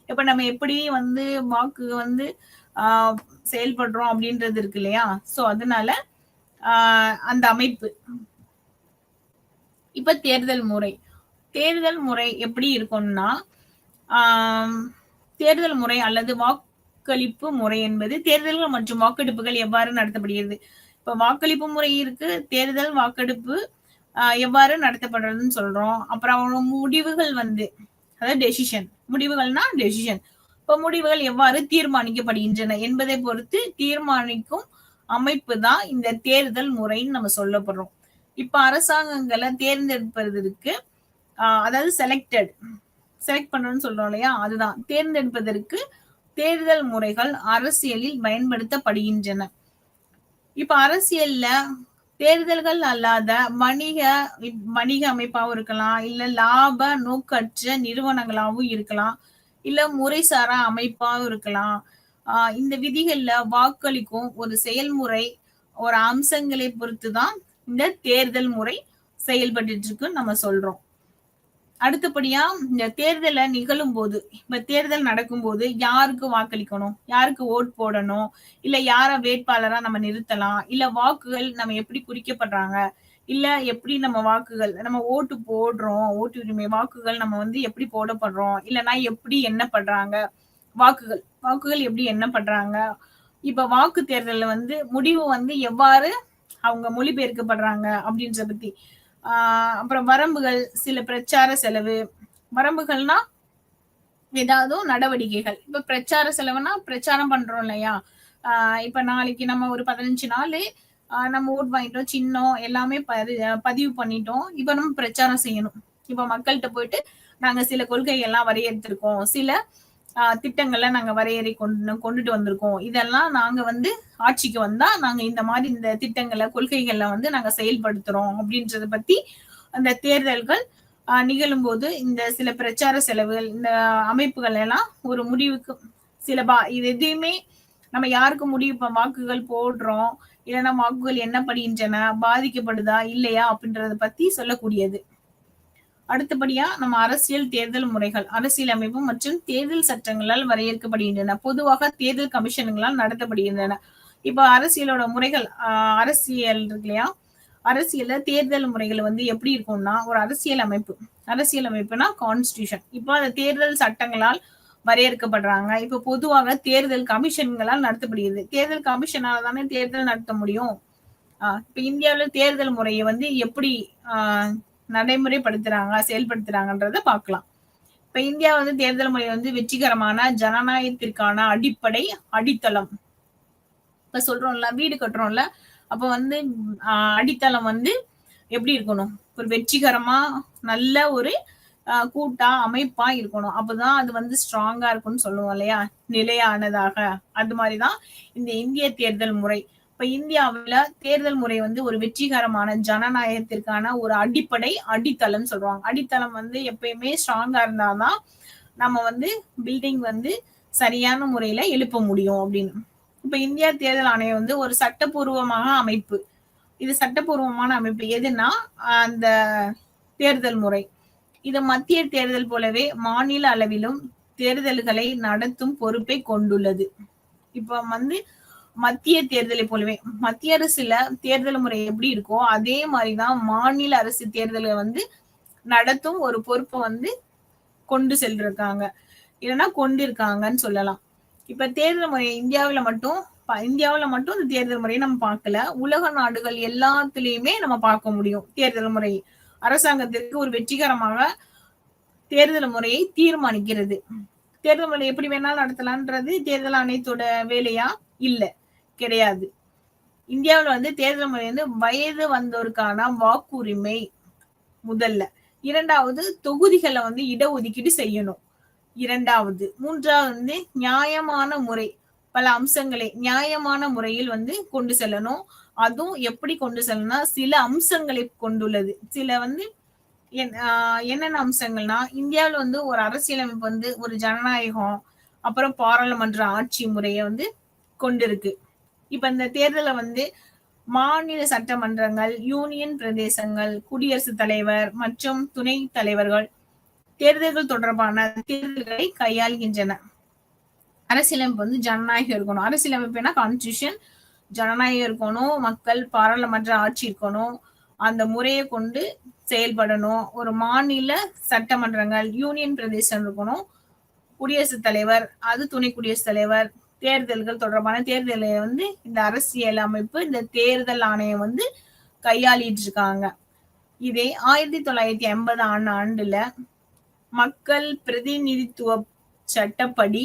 இப்ப நம்ம எப்படி வந்து வாக்கு வந்து செயல்படுறோம் அப்படின்றது இருக்கு இல்லையா, சோ அதனால அந்த அமைப்பு. இப்ப தேர்தல் முறை எப்படி இருக்கும்னா, தேர்தல் முறை அல்லது வாக்களிப்பு முறை என்பது தேர்தல்கள் மற்றும் வாக்கெடுப்புகள் எவ்வாறு நடத்தப்படுகிறது. இப்ப வாக்களிப்பு முறை இருக்கு, தேர்தல் வாக்கெடுப்பு எவ்வாறு நடத்தப்படுறதுன்னு சொல்றோம். அப்புறம் முடிவுகள் வந்து, அதாவது டெசிஷன், முடிவுகள்னா டெசிஷன். இப்ப முடிவுகள் எவ்வாறு தீர்மானிக்கப்படுகின்றன என்பதை பொறுத்து தீர்மானிக்கும் அமைப்பு தான் இந்த தேர்தல் முறைன்னு நம்ம சொல்லப்படுறோம். இப்ப அரசாங்கங்களை தேர்ந்தெடுப்பதற்கு அதாவது செலக்ட் பண்றோம்னு சொல்றோம் இல்லையா, அதுதான் தேர்ந்தெடுப்பதற்கு தேர்தல் முறைகள் அரசியலில் பயன்படுத்தப்படுகின்றன. இப்ப அரசியல்ல தேர்தல்கள் அல்லாத வணிக அமைப்பாகவும் இருக்கலாம், இல்ல லாப நோக்கற்ற நிறுவனங்களாகவும் இருக்கலாம், இல்ல முறைசாரா அமைப்பாகவும் இருக்கலாம். இந்த விதிகள்ல வாக்களிக்கும் ஒரு செயல்முறை, ஒரு அம்சங்களை பொறுத்துதான் இந்த தேர்தல் முறை செயல்பட்டு இருக்குன்னு நம்ம சொல்றோம். அடுத்தபடியா இந்த தேர்தலை நிகழும் போது, இப்ப தேர்தல் நடக்கும் போது யாருக்கு வாக்களிக்கணும், யாருக்கு ஓட் போடணும், இல்ல யார வேட்பாளரா நம்ம நிறுத்தலாம், இல்ல வாக்குகள் நம்ம எப்படி குறிக்கப்படுறாங்க, இல்ல எப்படி நம்ம வாக்குகள் நம்ம ஓட்டு போடுறோம், ஓட்டு உரிமை வாக்குகள் நம்ம வந்து எப்படி போடப்படுறோம், இல்லைன்னா எப்படி எண்ணப்படுறாங்க வாக்குகள் எப்படி எண்ணப்படுறாங்க. இப்ப வாக்கு தேர்தல்ல வந்து முடிவு வந்து எவ்வாறு அவங்க மொழிபெயர்க்கப்படுறாங்க அப்படின்றத பத்தி. அப்புறம் வரம்புகள், சில பிரச்சார செலவு. வரம்புகள்னா ஏதாவது நடவடிக்கைகள். இப்ப பிரச்சார செலவுனா பிரச்சாரம் பண்றோம் இல்லையா, இப்ப நாளைக்கு நம்ம ஒரு 15 நாள் நம்ம ஓட் வாங்கிட்டோம், சின்னம் எல்லாமே பதிவு பண்ணிட்டோம். இப்ப நம்ம பிரச்சாரம் செய்யணும். இப்ப மக்கள்கிட்ட போயிட்டு நாங்க சில கொள்கைகள்லாம் வரையறுத்திருக்கோம், சில திட்டங்களை நாங்க வரையறை கொண்டுட்டு வந்திருக்கோம், இதெல்லாம் நாங்க வந்து ஆட்சிக்கு வந்தா நாங்க இந்த மாதிரி இந்த திட்டங்களை கொள்கைகளை வந்து நாங்க செயல்படுத்துறோம் அப்படின்றத பத்தி அந்த தேர்தல்கள் நிகழும் போது இந்த சில பிரச்சார செலவுகள், இந்த அமைப்புகள் எல்லாம் ஒரு முடிவுக்கு இது எதையுமே நம்ம யாருக்கு முடிவு வாக்குகள் போடுறோம், இல்லைன்னா வாக்குகள் என்னப்படுகின்றன, பாதிக்கப்படுதா இல்லையா அப்படின்றத பத்தி சொல்லக்கூடியது. அடுத்தபடியா நம்ம அரசியல் தேர்தல் முறைகள், அரசியல் அமைப்பு மற்றும் தேர்தல் சட்டங்களால் வரையறுக்கப்படுகின்றன. பொதுவாக தேர்தல் கமிஷன்களால் நடத்தப்படுகின்றன. இப்ப அரசியலோட முறைகள், அரசியல் இருக்கு இல்லையா, அரசியல்ல தேர்தல் முறைகள் வந்து எப்படி இருக்கும்னா, ஒரு அரசியல் அமைப்புனா கான்ஸ்டியூஷன். இப்போ அந்த தேர்தல் சட்டங்களால் வரையறுக்கப்படுறாங்க. இப்ப பொதுவாக தேர்தல் கமிஷன்களால் நடத்தப்படுகிறது. தேர்தல் கமிஷனால தானே தேர்தல் நடத்த முடியும். இப்ப இந்தியாவில தேர்தல் முறையை வந்து எப்படி நடைமுறைப்படுத்துறாங்க, செயல்படுத்துறாங்கன்றத பார்க்கலாம். இப்ப இந்தியா வந்து தேர்தல் முறை வந்து வெற்றிகரமான ஜனநாயகத்திற்கான அடித்தளம். இப்ப சொல்றோம்ல, வீடு கட்டுறோம்ல, அப்ப வந்து அடித்தளம் வந்து எப்படி இருக்கணும், ஒரு வெற்றிகரமா நல்ல ஒரு கூட்டா அமைப்பா இருக்கணும். அப்பதான் அது வந்து ஸ்ட்ராங்கா இருக்கும்னு சொல்லுவோம் இல்லையா, நிலையானதாக. அது மாதிரிதான் இந்த இந்திய தேர்தல் முறை. இப்ப இந்தியாவில தேர்தல் முறை வந்து ஒரு வெற்றிகரமான ஜனநாயகத்திற்கான ஒரு அடித்தளம் சொல்றாங்க. அடித்தளம் வந்து எப்பயுமே ஸ்ட்ராங்கா இருந்தாதான் நம்ம வந்து பில்டிங் வந்து சரியான முறையில எழுப்ப முடியும் அப்படின்னு. இப்ப இந்தியா தேர்தல் ஆணையம் வந்து ஒரு சட்டப்பூர்வமான அமைப்பு. இது சட்டப்பூர்வமான அமைப்பு எதுனா அந்த தேர்தல் முறை. இது மத்திய தேர்தல் போலவே மாநில அளவிலும் தேர்தல்களை நடத்தும் பொறுப்பை கொண்டுள்ளது. இப்ப வந்து மத்திய தேர்தலை போலவே மத்திய அரசுல தேர்தல் முறை எப்படி இருக்கோ அதே மாதிரிதான் மாநில அரசு தேர்தலை வந்து நடத்தும் ஒரு பொறுப்பை வந்து கொண்டு சென்றிருக்காங்க, இல்லைன்னா கொண்டிருக்காங்கன்னு சொல்லலாம். இப்ப தேர்தல் முறை இந்தியாவில மட்டும் இந்த தேர்தல் முறையை நம்ம பார்க்கல, உலக நாடுகள் எல்லாத்துலயுமே நம்ம பார்க்க முடியும். தேர்தல் முறை அரசாங்கத்திற்கு ஒரு வெற்றிகரமாக தேர்தல் முறையை தீர்மானிக்கிறது. தேர்தல் முறை எப்படி வேணாலும் நடத்தலான்றது தேர்தல் ஆணையத்தோட வேலையா? இல்ல, கிடையாது. இந்தியாவில் வந்து தேர்தல் முறை வந்து வயது வந்தோருக்கான வாக்குரிமை முதல்ல. இரண்டாவது, தொகுதிகளை வந்து இடஒதுக்கீடு செய்யணும். இரண்டாவது. மூன்றாவது வந்து நியாயமான முறை, பல அம்சங்களை நியாயமான முறையில் வந்து கொண்டு செல்லணும். அதுவும் எப்படி கொண்டு செல்லணும்னா சில அம்சங்களை கொண்டுள்ளது. சில வந்து என்னென்ன அம்சங்கள்னா, இந்தியாவில் வந்து ஒரு அரசியலமைப்பு வந்து ஒரு ஜனநாயகம், அப்புறம் பாராளுமன்ற ஆட்சி முறையை வந்து கொண்டிருக்கு. இப்ப இந்த தேர்தலை வந்து மாநில சட்டமன்றங்கள், யூனியன் பிரதேசங்கள், குடியரசுத் தலைவர் மற்றும் துணை தலைவர்கள் தேர்தல்கள் தொடர்பான தேர்தல்களை கையாளுகின்றன. அரசியலமைப்பு வந்து ஜனநாயகம் இருக்கணும். அரசியலமைப்புனா கான்ஸ்டியூஷன், ஜனநாயகம் இருக்கணும், மக்கள் பாராளுமன்ற ஆட்சி இருக்கணும், அந்த முறையை கொண்டு செயல்படணும். ஒரு மாநில சட்டமன்றங்கள், யூனியன் பிரதேசம் இருக்கணும், குடியரசுத் தலைவர், அது துணை குடியரசுத் தலைவர், தேர்தல்கள் தொடர்பான தேர்தலை வந்து இந்த அரசியல் அமைப்பு, இந்த தேர்தல் ஆணையம் வந்து கையாளிட்டு இருக்காங்க. இதே 1950 ஆண்டுல மக்கள் பிரதிநிதித்துவ சட்டப்படி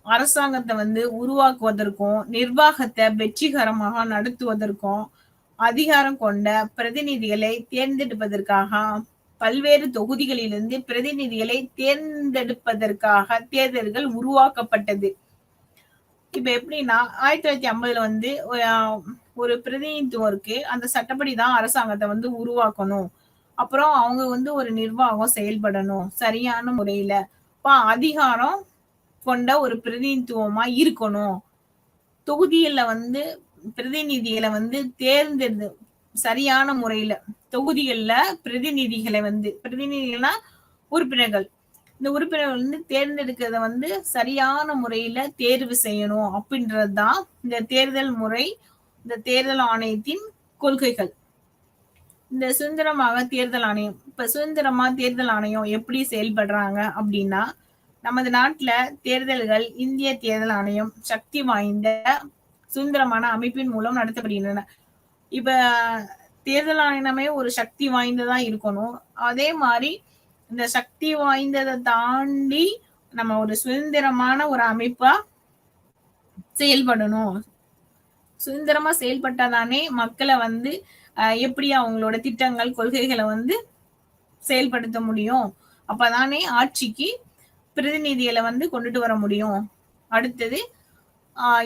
அரசாங்கத்தை வந்து உருவாக்குவதற்கும் நிர்வாகத்தை வெற்றிகரமாக நடத்துவதற்கும் அதிகாரம் கொண்ட பிரதிநிதிகளை தேர்ந்தெடுப்பதற்காக பல்வேறு தொகுதிகளிலிருந்து பிரதிநிதிகளை தேர்ந்தெடுப்பதற்காக தேர்தல்கள் உருவாக்கப்பட்டது. இப்ப எப்படின்னா 1950 வந்து ஒரு பிரதிநிதித்துவம் இருக்கு. அந்த சட்டப்படி தான் அரசாங்கத்தை வந்து உருவாக்கணும். அப்புறம் அவங்க வந்து ஒரு நிர்வாகம் செயல்படணும் சரியான முறையில. அதிகாரம் கொண்ட ஒரு பிரதிநிதித்துவமா இருக்கணும். தொகுதியில வந்து பிரதிநிதிகளை வந்து தேர்ந்தெடு சரியான முறையில தொகுதிகள்ல பிரதிநிதிகளா உறுப்பினர்கள், இந்த உறுப்பினர்கள் வந்து தேர்ந்தெடுக்கிறத வந்து சரியான முறையில தேர்வு செய்யணும் அப்படின்றதுதான் இந்த தேர்தல் முறை, இந்த தேர்தல் ஆணையத்தின் கொள்கைகள். இந்த சுதந்திரமாக தேர்தல் ஆணையம், இப்ப சுதந்திரமா தேர்தல் ஆணையம் எப்படி செயல்படுறாங்க அப்படின்னா, நமது நாட்டுல தேர்தல்கள் இந்திய தேர்தல் ஆணையம் சக்தி வாய்ந்த சுதந்திரமான அமைப்பின் மூலம் நடத்தப்படுகின்றன. இப்ப தேர்தல் ஆணையமே ஒரு சக்தி வாய்ந்ததா இருக்கணும். அதே மாதிரி இந்த சக்தி வாய்ந்ததை தாண்டி நம்ம ஒரு சுதந்திரமான ஒரு அமைப்பா செயல்படணும். சுதந்திரமா செயல்பட்டாதானே மக்களை வந்து எப்படி அவங்களோட திட்டங்கள் கொள்கைகளை வந்து செயல்படுத்த முடியும். அப்பதானே ஆட்சிக்கு பிரதிநிதிகளை வந்து கொண்டுட்டு வர முடியும். அடுத்தது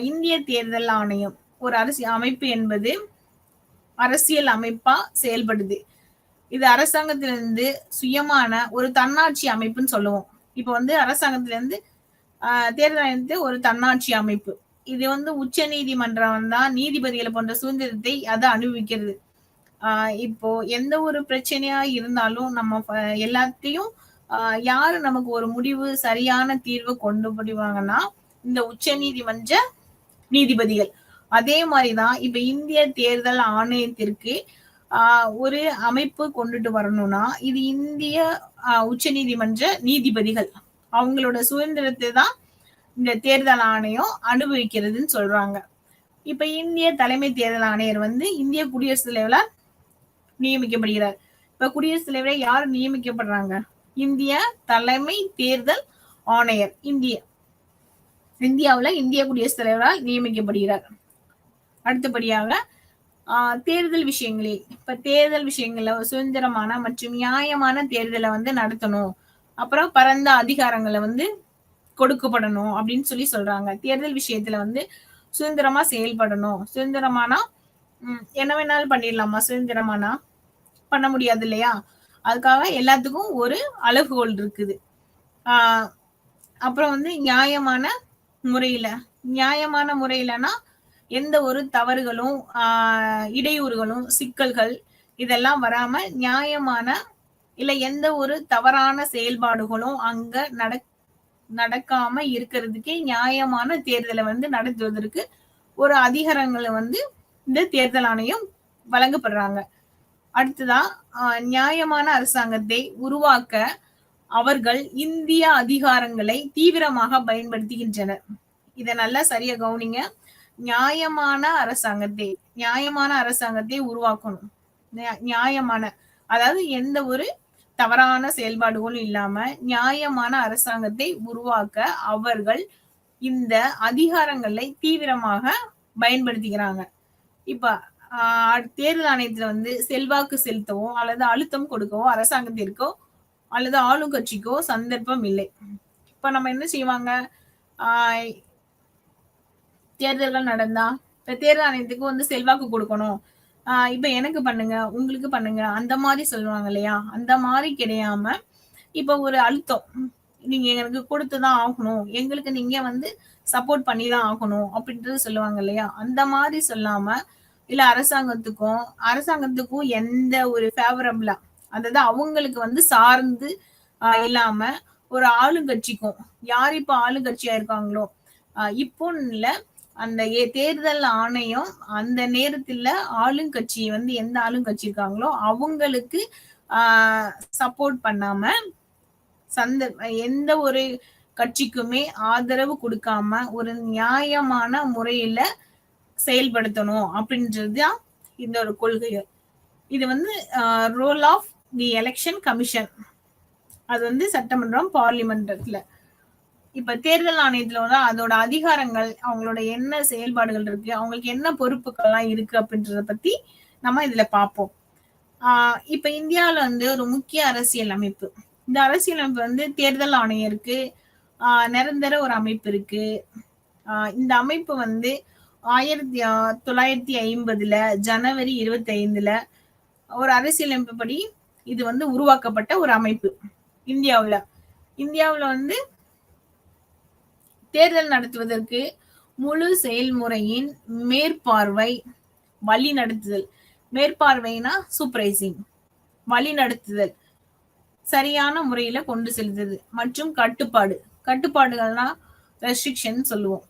இந்திய தேர்தல் ஆணையம் ஒரு அரசியல் அமைப்பு என்பது அரசியல் அமைப்பா செயல்படுது. இது அரசாங்கத்திலிருந்து சுயமான ஒரு தன்னாட்சி அமைப்புன்னு சொல்லுவோம். இப்ப வந்து அரசாங்கத்திலிருந்து தேர்தல் ஆணையத்தை ஒரு தன்னாட்சி அமைப்பு. இது வந்து உச்ச நீதிமன்றம் தான் நீதிபதிகளை போன்ற சுதந்திரத்தை அதை அனுபவிக்கிறது. இப்போ எந்த ஒரு பிரச்சனையா இருந்தாலும் நம்ம எல்லாத்தையும் யாரு நமக்கு ஒரு முடிவு சரியான தீர்வு கொண்டு முடிவாங்கன்னா இந்த உச்ச நீதிமன்ற நீதிபதிகள். அதே மாதிரிதான் இப்ப இந்திய தேர்தல் ஆணையத்திற்கு ஒரு அமைப்பு கொண்டுட்டு வரணும்னா இது இந்திய உச்ச நீதிமன்ற நீதிபதிகள் அவங்களோட சுதந்திரத்தை தான் இந்த தேர்தல் ஆணையம் அனுபவிக்கிறதுன்னு சொல்றாங்க. இப்ப இந்திய தலைமை தேர்தல் ஆணையர் வந்து இந்திய குடியரசுத் தலைவரால் நியமிக்கப்படுகிறார். இப்ப குடியரசுத் தலைவரை யார் நியமிக்கப்படுறாங்க? இந்திய தலைமை தேர்தல் ஆணையர் இந்தியாவுல இந்திய குடியரசுத் தலைவரால் நியமிக்கப்படுகிறார். அடுத்தபடியாக தேர்தல் விஷயங்களில் இப்ப தேர்தல் விஷயங்கள்ல சுதந்திரமான மற்றும் நியாயமான தேர்தலை வந்து நடத்தணும். அப்புறம் பரந்த அதிகாரங்களை வந்து கொடுக்கப்படணும் அப்படின்னு சொல்லி சொல்றாங்க. தேர்தல் விஷயத்துல வந்து சுதந்திரமா செயல்படணும். சுதந்திரமானா என்ன வேணாலும் பண்ணிடலாமா? சுதந்திரமானா பண்ண முடியாது இல்லையா? அதுக்காக எல்லாத்துக்கும் ஒரு அளவுகோல் இருக்குது. அப்புறம் வந்து நியாயமான முறையிலனா எந்த ஒரு தவறுகளும் இடையூறுகளும் சிக்கல்கள் இதெல்லாம் வராம நியாயமான இல்ல எந்த ஒரு தவறான செயல்பாடுகளும் அங்க நடக்காம இருக்கிறதுக்கு நியாயமான தேர்தலை வந்து நடத்துவதற்கு ஒரு அதிகாரங்களை வந்து இந்த தேர்தல் ஆணையம் வழங்கப்படுறாங்க. அடுத்ததான் நியாயமான அரசாங்கத்தை உருவாக்க அவர்கள் இந்திய அதிகாரங்களை தீவிரமாக பயன்படுத்துகின்றனர். இதை நல்லா சரியா கவனிங்க. நியாயமான அரசாங்கத்தை உருவாக்கணும். நியாயமான அதாவது எந்த ஒரு தவறான செயல்பாடுகளும் இல்லாம நியாயமான அரசாங்கத்தை உருவாக்க அவர்கள் இந்த அதிகாரங்களை தீவிரமாக பயன்படுத்திக்கிறாங்க. இப்ப தேர்தல் ஆணையத்துல வந்து செல்வாக்கு செலுத்தவோ அல்லது அழுத்தம் கொடுக்கவோ அரசாங்கத்திற்கோ அல்லது ஆளும் கட்சிக்கோ சந்தர்ப்பம் இல்லை. இப்ப நம்ம என்ன செய்வாங்க? தேர்தல்கள் நடந்தா இப்ப தேர்தல் ஆணையத்துக்கு வந்து செல்வாக்கு கொடுக்கணும். இப்ப எனக்கு பண்ணுங்க, உங்களுக்கு பண்ணுங்க அந்த மாதிரி சொல்லுவாங்க இல்லையா? அந்த மாதிரி கிடையாம இப்ப ஒரு அழுத்தம், நீங்க எனக்கு கொடுத்துதான் ஆகணும், எங்களுக்கு நீங்க வந்து சப்போர்ட் பண்ணிதான் ஆகணும் அப்படின்றது சொல்லுவாங்க இல்லையா? அந்த மாதிரி சொல்லாம இல்ல அரசாங்கத்துக்கும் எந்த ஒரு ஃபேவரபிளா அதாவது அவங்களுக்கு வந்து சார்ந்து இல்லாம ஒரு ஆளுங்கட்சிக்கும் யார் இப்ப ஆளுங்கட்சியா இருக்காங்களோ இப்போ இல்ல அந்த தேர்தல் ஆணையம் அந்த நேரத்துல ஆளுங்கட்சி வந்து எந்த ஆளுங்கட்சி இருக்காங்களோ அவங்களுக்கு சப்போர்ட் பண்ணாம எந்த ஒரு கட்சிக்குமே ஆதரவு கொடுக்காம ஒரு நியாயமான முறையில செயல்படுத்தணும் அப்படின்றதுதான் இந்த ஒரு கொள்கை. இது வந்து role of the election commission. அது வந்து சட்டமன்றம், பார்லிமெண்டத்துல. இப்ப தேர்தல் ஆணையத்துல வந்து அதோட அதிகாரங்கள், அவங்களோட என்ன செயல்பாடுகள் இருக்கு, அவங்களுக்கு என்ன பொறுப்புகள்லாம் இருக்கு அப்படின்றத பத்தி நம்ம இதுல பார்ப்போம். இப்ப இந்தியாவுல வந்து ஒரு முக்கிய அரசியல் அமைப்பு. இந்த அரசியல் அமைப்பு வந்து தேர்தல் ஆணையம் இருக்கு, நிரந்தர ஒரு அமைப்பு இருக்கு. இந்த அமைப்பு வந்து 1950 ஜனவரி 25 ஒரு அரசியலமைப்பு படி இது வந்து உருவாக்கப்பட்ட ஒரு அமைப்பு இந்தியாவுல. இந்தியாவுல வந்து தேர்தல் நடத்துவதற்கு முழு செயல்முறையின் மேற்பார்வை, வழி நடத்துதல். மேற்பார்வைனா சூப்பர்வைசிங், வழி நடத்துதல், சரியான முறையில கொண்டு செல்வது மற்றும் கட்டுப்பாடு. கட்டுப்பாடுகள்னா ரெஸ்ட்ரிக்ஷன் சொல்லுவோம்.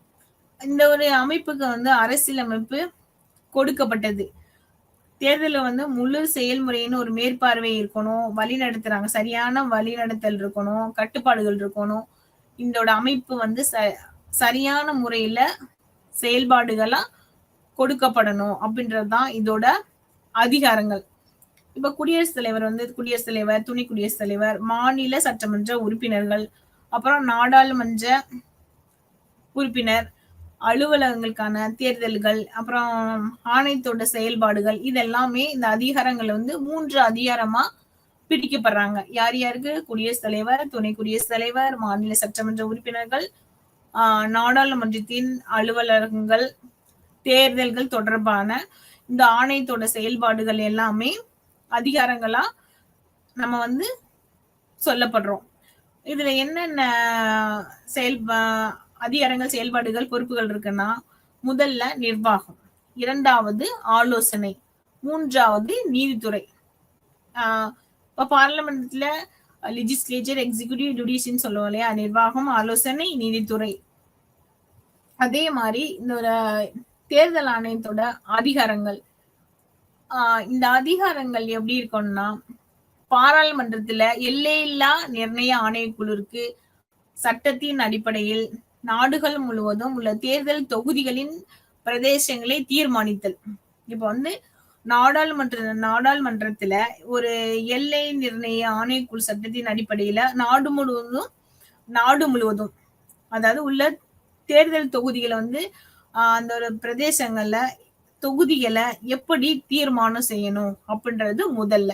இந்த ஒரு அமைப்புக்கு வந்து அரசியலமைப்பு கொடுக்கப்பட்டது. தேர்தல வந்து முழு செயல்முறைன்னு ஒரு மேற்பார்வை இருக்கணும், வழி நடத்துறாங்க, சரியான வழிநடத்தல் இருக்கணும், கட்டுப்பாடுகள் இருக்கணும். இதோட அமைப்பு வந்து சரியான முறையில செயல்பாடுகளா கொடுக்கப்படணும் அப்படின்றதுதான் இதோட அதிகாரங்கள். இப்ப குடியரசுத் தலைவர் வந்து குடியரசுத் தலைவர், துணை குடியரசுத் தலைவர், மாநில சட்டமன்ற உறுப்பினர்கள், அப்புறம் நாடாளுமன்ற உறுப்பினர், அலுவலகங்களுக்கான தேர்தல்கள், அப்புறம் ஆணையத்தோட செயல்பாடுகள், இதெல்லாமே இந்த அதிகாரங்கள் வந்து 3 அதிகாரமா பிரிக்கப்படுறாங்க. யார் யாருக்கு? குடியரசுத் தலைவர், துணை குடியரசுத் தலைவர், மாநில சட்டமன்ற உறுப்பினர்கள், நாடாளுமன்றத்தின் அலுவலகங்கள், தேர்தல்கள் தொடர்பான இந்த ஆணையத்தோட செயல்பாடுகள் எல்லாமே அதிகாரங்களா நம்ம வந்து சொல்லப்படுறோம். இதுல என்னென்ன செயல் அதிகாரங்கள், செயல்பாடுகள், பொறுப்புகள் இருக்குன்னா, முதல்ல நிர்வாகம், இரண்டாவது ஆலோசனை, மூன்றாவது நீதித்துறை. இப்ப பார்லிமெண்ட்ல லெஜிஸ்லேச்சர், எக்ஸிகியூட்டிவ், ஜுடிஷியல் சொல்லுவோம் இல்லையா, நிர்வாகம், ஆலோசனை, நீதித்துறை. அதே மாதிரி இந்த ஒரு தேர்தல் ஆணையத்தோட அதிகாரங்கள், இந்த அதிகாரங்கள் எப்படி இருக்கும்னா, பாராளுமன்றத்துல எல்லையில்லா நிர்ணய ஆணையக்குழுவிற்கு சட்டத்தின் அடிப்படையில் நாடுகள் முழுவதும் உள்ள தேர்தல் தொகுதிகளின் பிரதேசங்களை தீர்மானித்தல். இப்ப வந்து நாடாளுமன்றத்துல ஒரு எல்லை நிர்ணய ஆணையக்குழு சட்டத்தின் அடிப்படையில நாடு முழுவதும் அதாவது உள்ள தேர்தல் தொகுதிகளை வந்து அந்த ஒரு பிரதேசங்கள்ல தொகுதிகளை எப்படி தீர்மானம் செய்யணும் அப்படின்றது முதல்ல.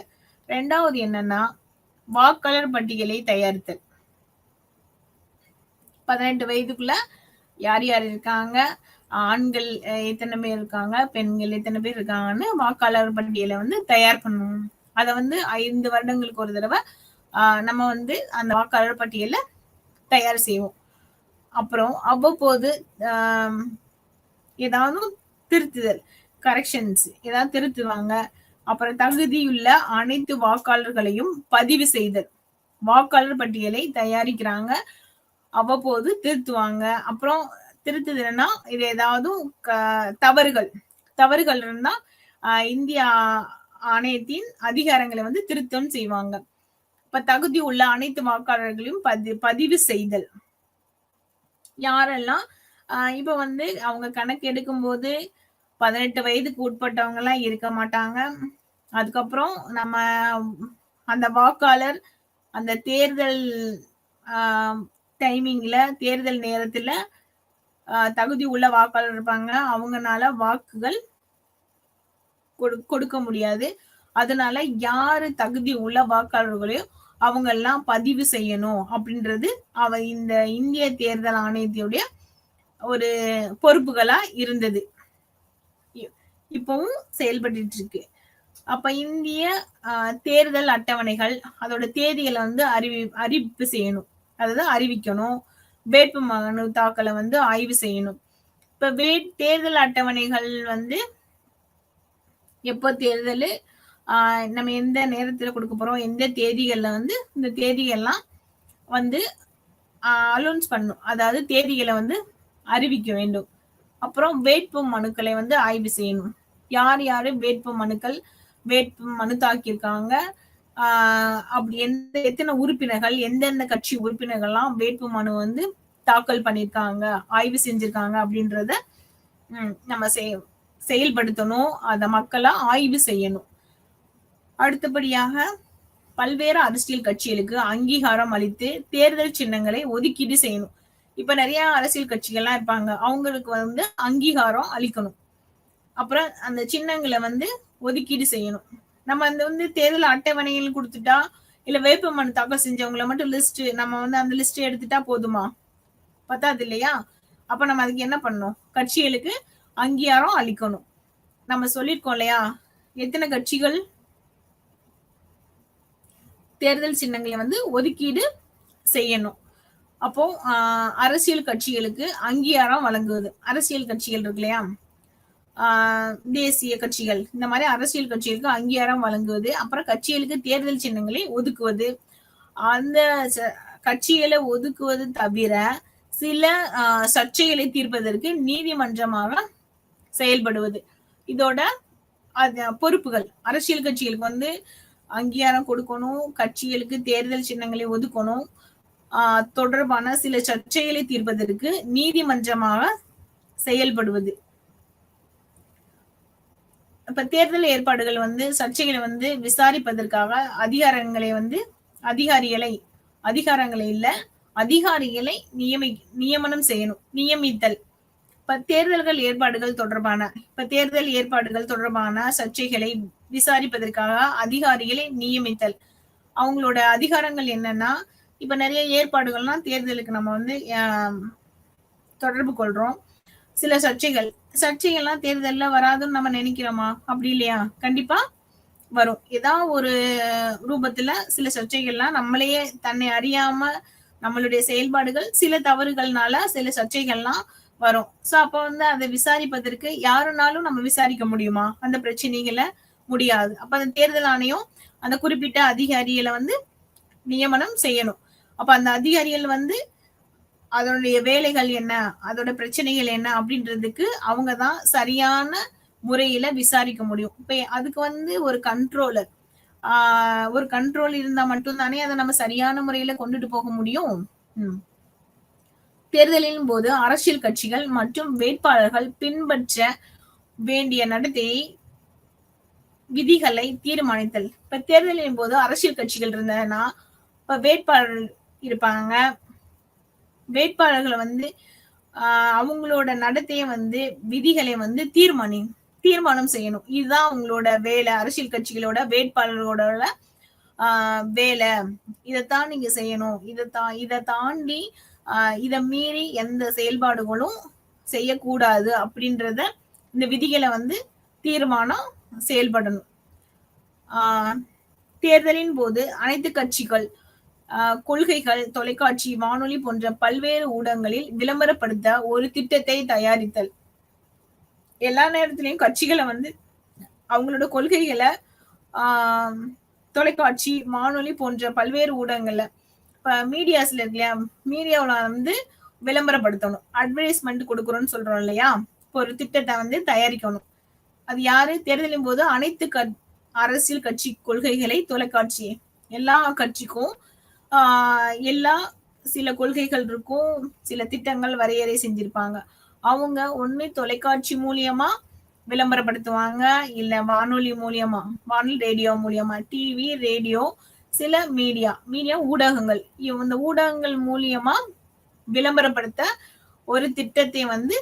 ரெண்டாவது என்னன்னா, வாக்காளர் பட்டியலை தயாரித்தல். 18 வயதுக்குள்ள யார் யார் இருக்காங்க, ஆண்கள் எத்தனை பேர் இருக்காங்க, பெண்கள் எத்தனை பேர் இருக்காங்கன்னு வாக்காளர் பட்டியலை வந்து தயார் பண்ணணும். அதை வந்து 5 வருடங்களுக்கு ஒரு தடவை நம்ம வந்து அந்த வாக்காளர் பட்டியலை தயார் செய்வோம். அப்புறம் அவ்வப்போது ஏதாவது திருத்துதல், கரெக்ஷன்ஸ் ஏதாவது திருத்துவாங்க. அப்புறம் தகுதியுள்ள அனைத்து வாக்காளர்களையும் பதிவு செய்தல். வாக்காளர் பட்டியலை தயாரிக்கிறாங்க, அவ்வப்போது திருத்துவாங்க. அப்புறம் திருத்துதல்னா இது ஏதாவது தவறுகள் இருந்தா இந்திய ஆணையத்தின் அதிகாரங்களை வந்து திருத்தம் செய்வாங்க. இப்ப தகுதி உள்ள அனைத்து வாக்காளர்களையும் பதிவு செய்தல். யாரெல்லாம் இப்ப வந்து அவங்க கணக்கு எடுக்கும் போது 18 வயதுக்கு உட்பட்டவங்க எல்லாம் இருக்க மாட்டாங்க. அதுக்கப்புறம் நம்ம அந்த வாக்காளர் அந்த தேர்தல் டைமிங்ல, தேர்தல் நேரத்துல தகுதி உள்ள வாக்காளர் இருப்பாங்க, அவங்கனால வாக்குகள் கொடுக்க முடியாது. அதனால யாரு தகுதி உள்ள வாக்காளர்களையும் அவங்க எல்லாம் பதிவு செய்யணும் அப்படின்றது இந்த இந்திய தேர்தல் ஆணையத்துடைய ஒரு பொறுப்புகளா இருந்தது. இப்பவும் செயல்பட்டு இருக்கு. அப்ப இந்திய தேர்தல் அட்டவணைகள் அதோட தேதிகளை வந்து அறிவிப்பு செய்யணும், அதாவது அறிவிக்கணும். வேட்பு மனு தாக்கலை வந்து ஆய்வு செய்யணும். இப்ப தேர்தல் அட்டவணைகள் வந்து எப்போ தேர்தல், நம்ம எந்த நேரத்துல கொடுக்க போறோம், எந்த தேதிகள்ல வந்து இந்த தேதிகள்லாம் வந்து அலௌன்ஸ் பண்ணும், அதாவது தேதிகளை வந்து அறிவிக்க வேண்டும். அப்புறம் வேட்பு மனுக்களை வந்து ஆய்வு செய்யணும். யார் யாரு வேட்பு மனு தாக்கியிருக்காங்க, அப்படி எத்தனை உறுப்பினர்கள், எந்தெந்த கட்சி உறுப்பினர்கள்லாம் வேட்பு மனு வந்து தாக்கல் பண்ணியிருக்காங்க, ஆய்வு செஞ்சிருக்காங்க அப்படின்றத நம்ம செயல்படுத்தணும். அத மக்களா ஆய்வு செய்யணும். அடுத்தபடியாக பல்வேறு அரசியல் கட்சிகளுக்கு அங்கீகாரம் அளித்து தேர்தல் சின்னங்களை ஒதுக்கீடு செய்யணும். இப்ப நிறைய அரசியல் கட்சிகள்லாம் இருப்பாங்க, அவங்களுக்கு வந்து அங்கீகாரம் அளிக்கணும். அப்புறம் அந்த சின்னங்களை வந்து ஒதுக்கீடு செய்யணும். நம்ம அந்த வந்து தேர்தல் அட்டவணையில் கொடுத்துட்டா, இல்ல வேட்புமனு தாக்கல் செஞ்சவங்களை மட்டும் லிஸ்ட் நம்ம வந்து அந்த லிஸ்ட் எடுத்துட்டா போதுமா? பத்தாது இல்லையா? அப்ப நம்ம அதுக்கு என்ன பண்ணணும்? கட்சிகளுக்கு அங்கீகாரம் அளிக்கணும். நம்ம சொல்லியிருக்கோம் இல்லையா, எத்தனை கட்சிகள் தேர்தல் சின்னங்களை வந்து ஒதுக்கீடு செய்யணும். அப்போ அரசியல் கட்சிகளுக்கு அங்கீகாரம் வழங்குவது. அரசியல் கட்சிகள் இருக்கு இல்லையா, தேசிய கட்சிகள், இந்த மாதிரி அரசியல் கட்சிகளுக்கு அங்கீகாரம் வழங்குவது, அப்புறம் கட்சிகளுக்கு தேர்தல் சின்னங்களை ஒதுக்குவது. அந்த கட்சிகளை ஒதுக்குவது தவிர சில சர்ச்சைகளை தீர்ப்பதற்கு நீதிமன்றமாக செயல்படுவது. இதோட பொறுப்புகள். அரசியல் கட்சிகளுக்கு வந்து அங்கீகாரம் கொடுக்கணும், கட்சிகளுக்கு தேர்தல் சின்னங்களை ஒதுக்கணும், தொடர்பான சில சர்ச்சைகளை தீர்ப்பதற்கு நீதிமன்றமாக செயல்படுவது. இப்ப தேர்தல் ஏற்பாடுகள் வந்து சர்ச்சைகளை வந்து விசாரிப்பதற்காக அதிகாரிகளை நியமனம் செய்யணும், நியமித்தல். இப்ப தேர்தல் ஏற்பாடுகள் தொடர்பான சர்ச்சைகளை விசாரிப்பதற்காக அதிகாரிகளை நியமித்தல். அவங்களோட அதிகாரங்கள் என்னன்னா, இப்ப நிறைய ஏற்பாடுகள்லாம் தேர்தலுக்கு நம்ம வந்து தொடர்பு கொள்றோம். சில சர்ச்சைகள்லாம் தேர்தல்ல வராதுன்னு நம்ம நினைக்கிறோமா? அப்படி இல்லையா? கண்டிப்பா வரும். ஏதாவது ஒரு ரூபத்துல சில சர்ச்சைகள்லாம் நம்மளையே தன்னை அறியாம நம்மளுடைய செயல்பாடுகள், சில தவறுகள்னால சில சர்ச்சைகள்லாம் வரும். சோ அப்ப வந்து அதை விசாரிப்பதற்கு யாருனாலும் நம்ம விசாரிக்க முடியுமா? அந்த பிரச்சனைகளை முடியாது. அப்ப அந்த தேர்தல் ஆணையம் அந்த குறிப்பிட்ட அதிகாரிகளை வந்து நியமனம் செய்யணும். அப்ப அந்த அதிகாரிகள் வந்து அதனுடைய வேலைகள் என்ன, அதோட பிரச்சனைகள் என்ன அப்படின்றதுக்கு அவங்கதான் சரியான முறையில விசாரிக்க முடியும். இப்ப அதுக்கு வந்து ஒரு கண்ட்ரோல் இருந்தா மட்டும்தானே அதை நம்ம சரியான முறையில கொண்டுட்டு போக முடியும். தேர்தலின் போது அரசியல் கட்சிகள் மற்றும் வேட்பாளர்கள் பின்பற்ற வேண்டிய நடத்தையை விதிகளை தீர்மானித்தல். இப்ப தேர்தலின் போது அரசியல் கட்சிகள் இருந்ததுன்னா, இப்ப வேட்பாளர்கள் இருப்பாங்க, வேட்பாளர்களை வந்து அவங்களோட நடத்தையை வந்து விதிகளை வந்து தீர்மானம் செய்யணும். இதுதான் அவங்களோட வேலை. அரசியல் கட்சிகளோட வேட்பாளர்களோட வேலை. இதைத்தான் நீங்க செய்யணும், இதை தாண்டி இதை மீறி எந்த செயல்பாடுகளும் செய்யக்கூடாது அப்படின்றத இந்த விதிகளை வந்து தீர்மானம் செயல்படணும். தேர்தலின் போது அனைத்து கட்சிகள் கொள்கைகள் தொலைக்காட்சி, வானொலி போன்ற பல்வேறு ஊடகங்களில் விளம்பரப்படுத்த ஒரு திட்டத்தை தயாரித்தல். எல்லா நேரத்திலையும் கட்சிகளை வந்து அவங்களோட கொள்கைகளை தொலைக்காட்சி, வானொலி போன்ற பல்வேறு ஊடகங்கள்ல, இப்ப மீடியாஸ்ல இருக்கு இல்லையா, மீடியாவில வந்து விளம்பரப்படுத்தணும். அட்வர்டைஸ்மெண்ட் கொடுக்குறோம்னு சொல்றோம் இல்லையா, ஒரு திட்டத்தை வந்து தயாரிக்கணும். அது யாரு? தேர்தலின் போது அனைத்து அரசியல் கட்சி கொள்கைகளை தொலைக்காட்சி, எல்லா கட்சிக்கும் எல்லா சில கொள்கைகள் இருக்கும், சில திட்டங்கள் வரையறை செஞ்சிருப்பாங்க. அவங்க ஒண்ணு தொலைக்காட்சி மூலியமா விளம்பரப்படுத்துவாங்க, இல்ல வானொலி மூலியமா, வானொலி ரேடியோ மூலியமா, டிவி ரேடியோ, சில மீடியா ஊடகங்கள், இந்த ஊடகங்கள் மூலியமா விளம்பரப்படுத்த ஒரு திட்டத்தை வந்து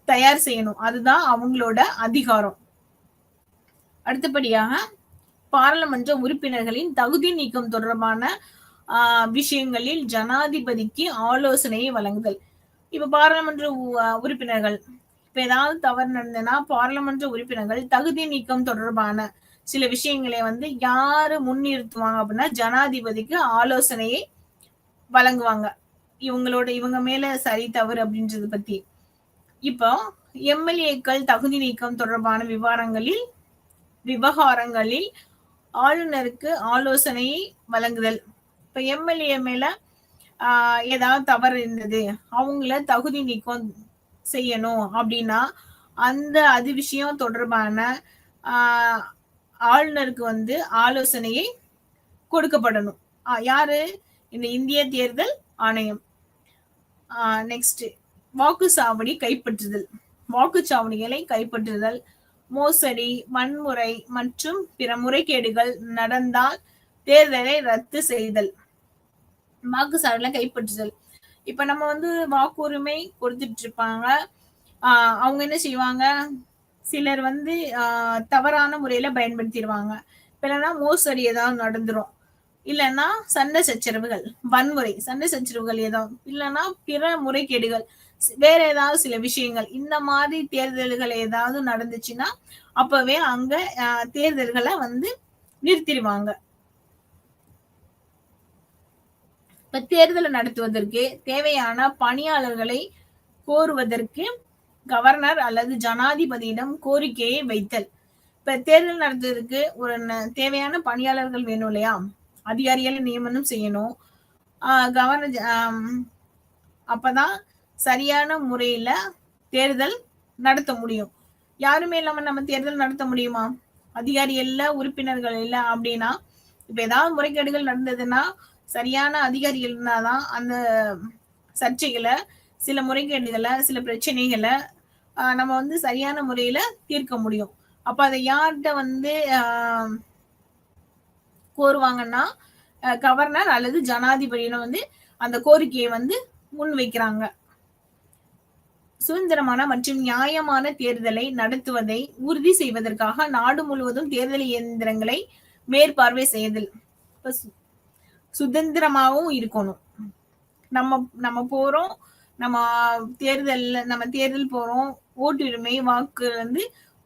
தயார் செய்யணும். அதுதான் அவங்களோட அதிகாரம். அடுத்தபடியாக பாராளுமன்ற உறுப்பினர்களின் தகுதி நீக்கம் தொடர்பான விஷயங்களில் ஜனாதிபதிக்கு ஆலோசனையை வழங்குதல். இப்ப பாராளுமன்ற உறுப்பினர்கள் இப்ப ஏதாவது தவறு நடந்ததுன்னா, பாராளுமன்ற உறுப்பினர்கள் தகுதி நீக்கம் தொடர்பான சில விஷயங்களை வந்து யாரு முன்னிறுத்துவாங்க அப்படின்னா, ஜனாதிபதிக்கு ஆலோசனையை வழங்குவாங்க. இவங்க மேல சரி தவறு அப்படின்றது பத்தி. இப்போ எம்எல்ஏக்கள் தகுதி நீக்கம் தொடர்பான விவகாரங்களில் ஆளுநருக்கு ஆலோசனையை வழங்குதல். இப்ப எம்எல்ஏ மேல ஏதாவது தவறு இருந்தது, அவங்கள தகுதி நீக்கம் செய்யணும் அப்படின்னா அது விஷயம் தொடர்பான ஆளுநருக்கு வந்து ஆலோசனையை கொடுக்கப்படணும். யாரு? இந்த இந்திய தேர்தல் ஆணையம். நெக்ஸ்ட் வாக்குச்சாவடிகளை கைப்பற்றுதல், மோசடி, வன்முறை மற்றும் பிற முறைகேடுகள் நடந்தால் தேர்தலை ரத்து செய்தல், வாக்குச்சாவடில கைப்பற்றுதல். இப்ப நம்ம வந்து வாக்குரிமை கொடுத்துட்டு இருப்பாங்க. அவங்க என்ன செய்வாங்க, சிலர் வந்து தவறான முறையில பயன்படுத்திடுவாங்க. இல்லைன்னா மோசடி ஏதாவது நடந்துரும். இல்லைன்னா சண்டை சச்சரவுகள், வன்முறை, சண்டை சச்சரவுகள் ஏதாவது, இல்லைன்னா பிற முறைகேடுகள், வேற ஏதாவது சில விஷயங்கள், இந்த மாதிரி தேர்தல்கள் ஏதாவது நடந்துச்சுன்னா அப்பவே அங்க தேர்தல்களை வந்து நிறுத்திடுவாங்க. இப்ப தேர்தலை நடத்துவதற்கு தேவையான பணியாளர்களை கோருவதற்கு கவர்னர் அல்லது ஜனாதிபதியிடம் கோரிக்கையை வைத்தல். இப்ப தேர்தல் நடத்துவதற்கு ஒரு தேவையான பணியாளர்கள் வேணும் இல்லையா, அதிகாரிகளை நியமனம் செய்யணும். கவர்னர் அப்பதான் சரியான முறையில தேர்தல் நடத்த முடியும். யாருமே இல்லாம நம்ம தேர்தல் நடத்த முடியுமா? அதிகாரி இல்ல, உறுப்பினர்கள் இல்ல அப்படின்னா, இப்ப ஏதாவது முறைகேடுகள் நடந்ததுன்னா சரியான அதிகாரிகள் இருந்தாதான் அந்த சர்ச்சைகளை, சில முறைகேடுகளை, சில பிரச்சனைகளை நம்ம வந்து சரியான முறையில தீர்க்க முடியும். அப்ப அதை யார்கிட்ட வந்து கோருவாங்கன்னா, கவர்னர் அல்லது ஜனாதிபதியிடம் வந்து அந்த கோரிக்கையை வந்து முன்வைக்கிறாங்க. சுதந்திரமான மற்றும் நியாயமான தேர்தலை நடத்துவதை உறுதி செய்வதற்காக நாடு முழுவதும் தேர்தல் இயந்திரங்களை மேற்பார்வை செய்தல். சுதந்திரமாகவும் இருக்கணும். நம்ம நம்ம போறோம், நம்ம தேர்தல் போறோம், ஓட்டுரிமை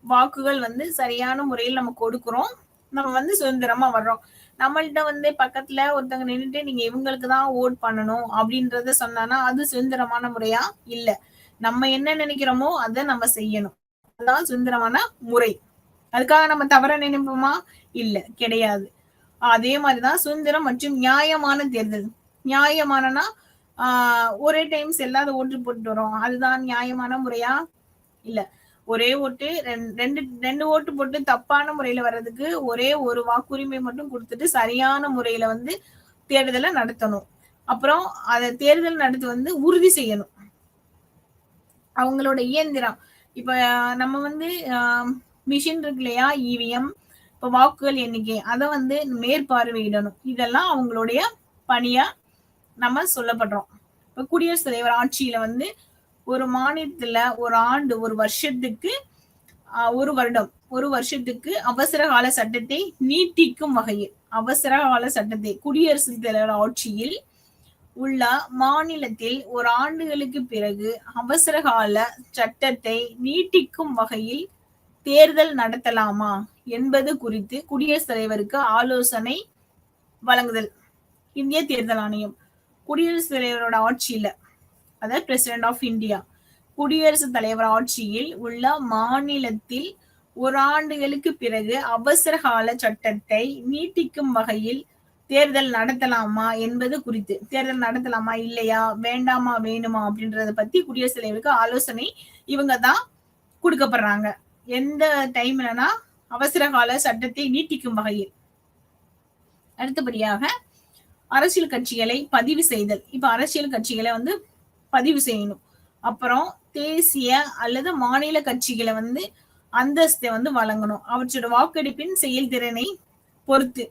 வாக்குகள் வந்து சரியான முறையில் நம்ம கொடுக்கிறோம். நம்ம வந்து சுதந்திரமா வர்றோம். நம்மள்ட்ட வந்து பக்கத்துல ஒருத்தவங்க நின்றுட்டு நீங்க இவங்களுக்கு தான் ஓட் பண்ணணும் அப்படின்றத சொன்னானா அது சுதந்திரமான முறையா இல்ல. நம்ம என்ன நினைக்கிறோமோ அதை நம்ம செய்யணும். அதுதான் சுதந்திரமான முறை. அதுக்காக நம்ம தவற நினைப்போமா? இல்ல, கிடையாது. அதே மாதிரிதான் சுதந்திரம் மற்றும் நியாயமான தேர்தல். நியாயமானனா ஒரே டைம்ஸ் எல்லாரும் ஓட்டு போட்டு வரோம், அதுதான் நியாயமான முறையா? இல்ல. ஒரே ஓட்டு ரெண்டு ஓட்டு போட்டு தப்பான முறையில வர்றதுக்கு ஒரே ஒரு வாக்குரிமை மட்டும் கொடுத்துட்டு சரியான முறையில வந்து தேர்தலை நடத்தணும். அப்புறம் அதை தேர்தல் நடத்தி வந்து உறுதி செய்யணும். அவங்களோட இயந்திரம், இப்ப நம்ம வந்து மிஷின் இருக்கு இல்லையா, இவிஎம், இப்ப வாக்குகள் எண்ணிக்கை, அதை வந்து மேற்பார்வையிடணும். இதெல்லாம் அவங்களுடைய பணியா நம்ம சொல்லப்படுறோம். இப்ப குடியரசுத் தலைவர் ஆட்சியில வந்து ஒரு மாநிலத்துல ஒரு ஆண்டு, ஒரு வருஷத்துக்கு அவசர கால சட்டத்தை நீட்டிக்கும் வகையில், அவசர கால சட்டத்தை குடியரசுத் தலைவர் ஆட்சியில் உள்ள மாநிலத்தில் ஒரு ஆண்டுகளுக்கு பிறகு அவசர கால சட்டத்தை நீட்டிக்கும் வகையில் தேர்தல் நடத்தலாமா என்பது குறித்து குடியரசுத் தலைவருக்கு ஆலோசனை வழங்குதல். இந்திய தேர்தல் ஆணையம் குடியரசுத் தலைவரோட ஆட்சியில, அதாவது பிரசிடென்ட் ஆஃப் இந்தியா, குடியரசுத் தலைவர் ஆட்சியில் உள்ள மாநிலத்தில் ஒரு ஆண்டுகளுக்கு பிறகு அவசர கால சட்டத்தை நீட்டிக்கும் வகையில் தேர்தல் நடத்தலாமா என்பது குறித்து, தேர்தல் நடத்தலாமா இல்லையா, வேண்டாமா வேணுமா அப்படின்றத பத்தி குடியரசுத் தலைவருக்கு ஆலோசனை இவங்க தான் கொடுக்கப்படுறாங்க. எந்த டைம்லனா அவசர கால சட்டத்தை நீட்டிக்கும் வகையில். அடுத்தபடியாக அரசியல் கட்சிகளை பதிவு செய்தல். இப்ப அரசியல் கட்சிகளை வந்து பதிவு செய்யணும். அப்புறம் தேசிய அல்லது மாநில கட்சிகளை வந்து அந்தஸ்தை வந்து வழங்கணும், அவற்றோட வாக்கெடுப்பின் செயல்திறனை பொறுத்து.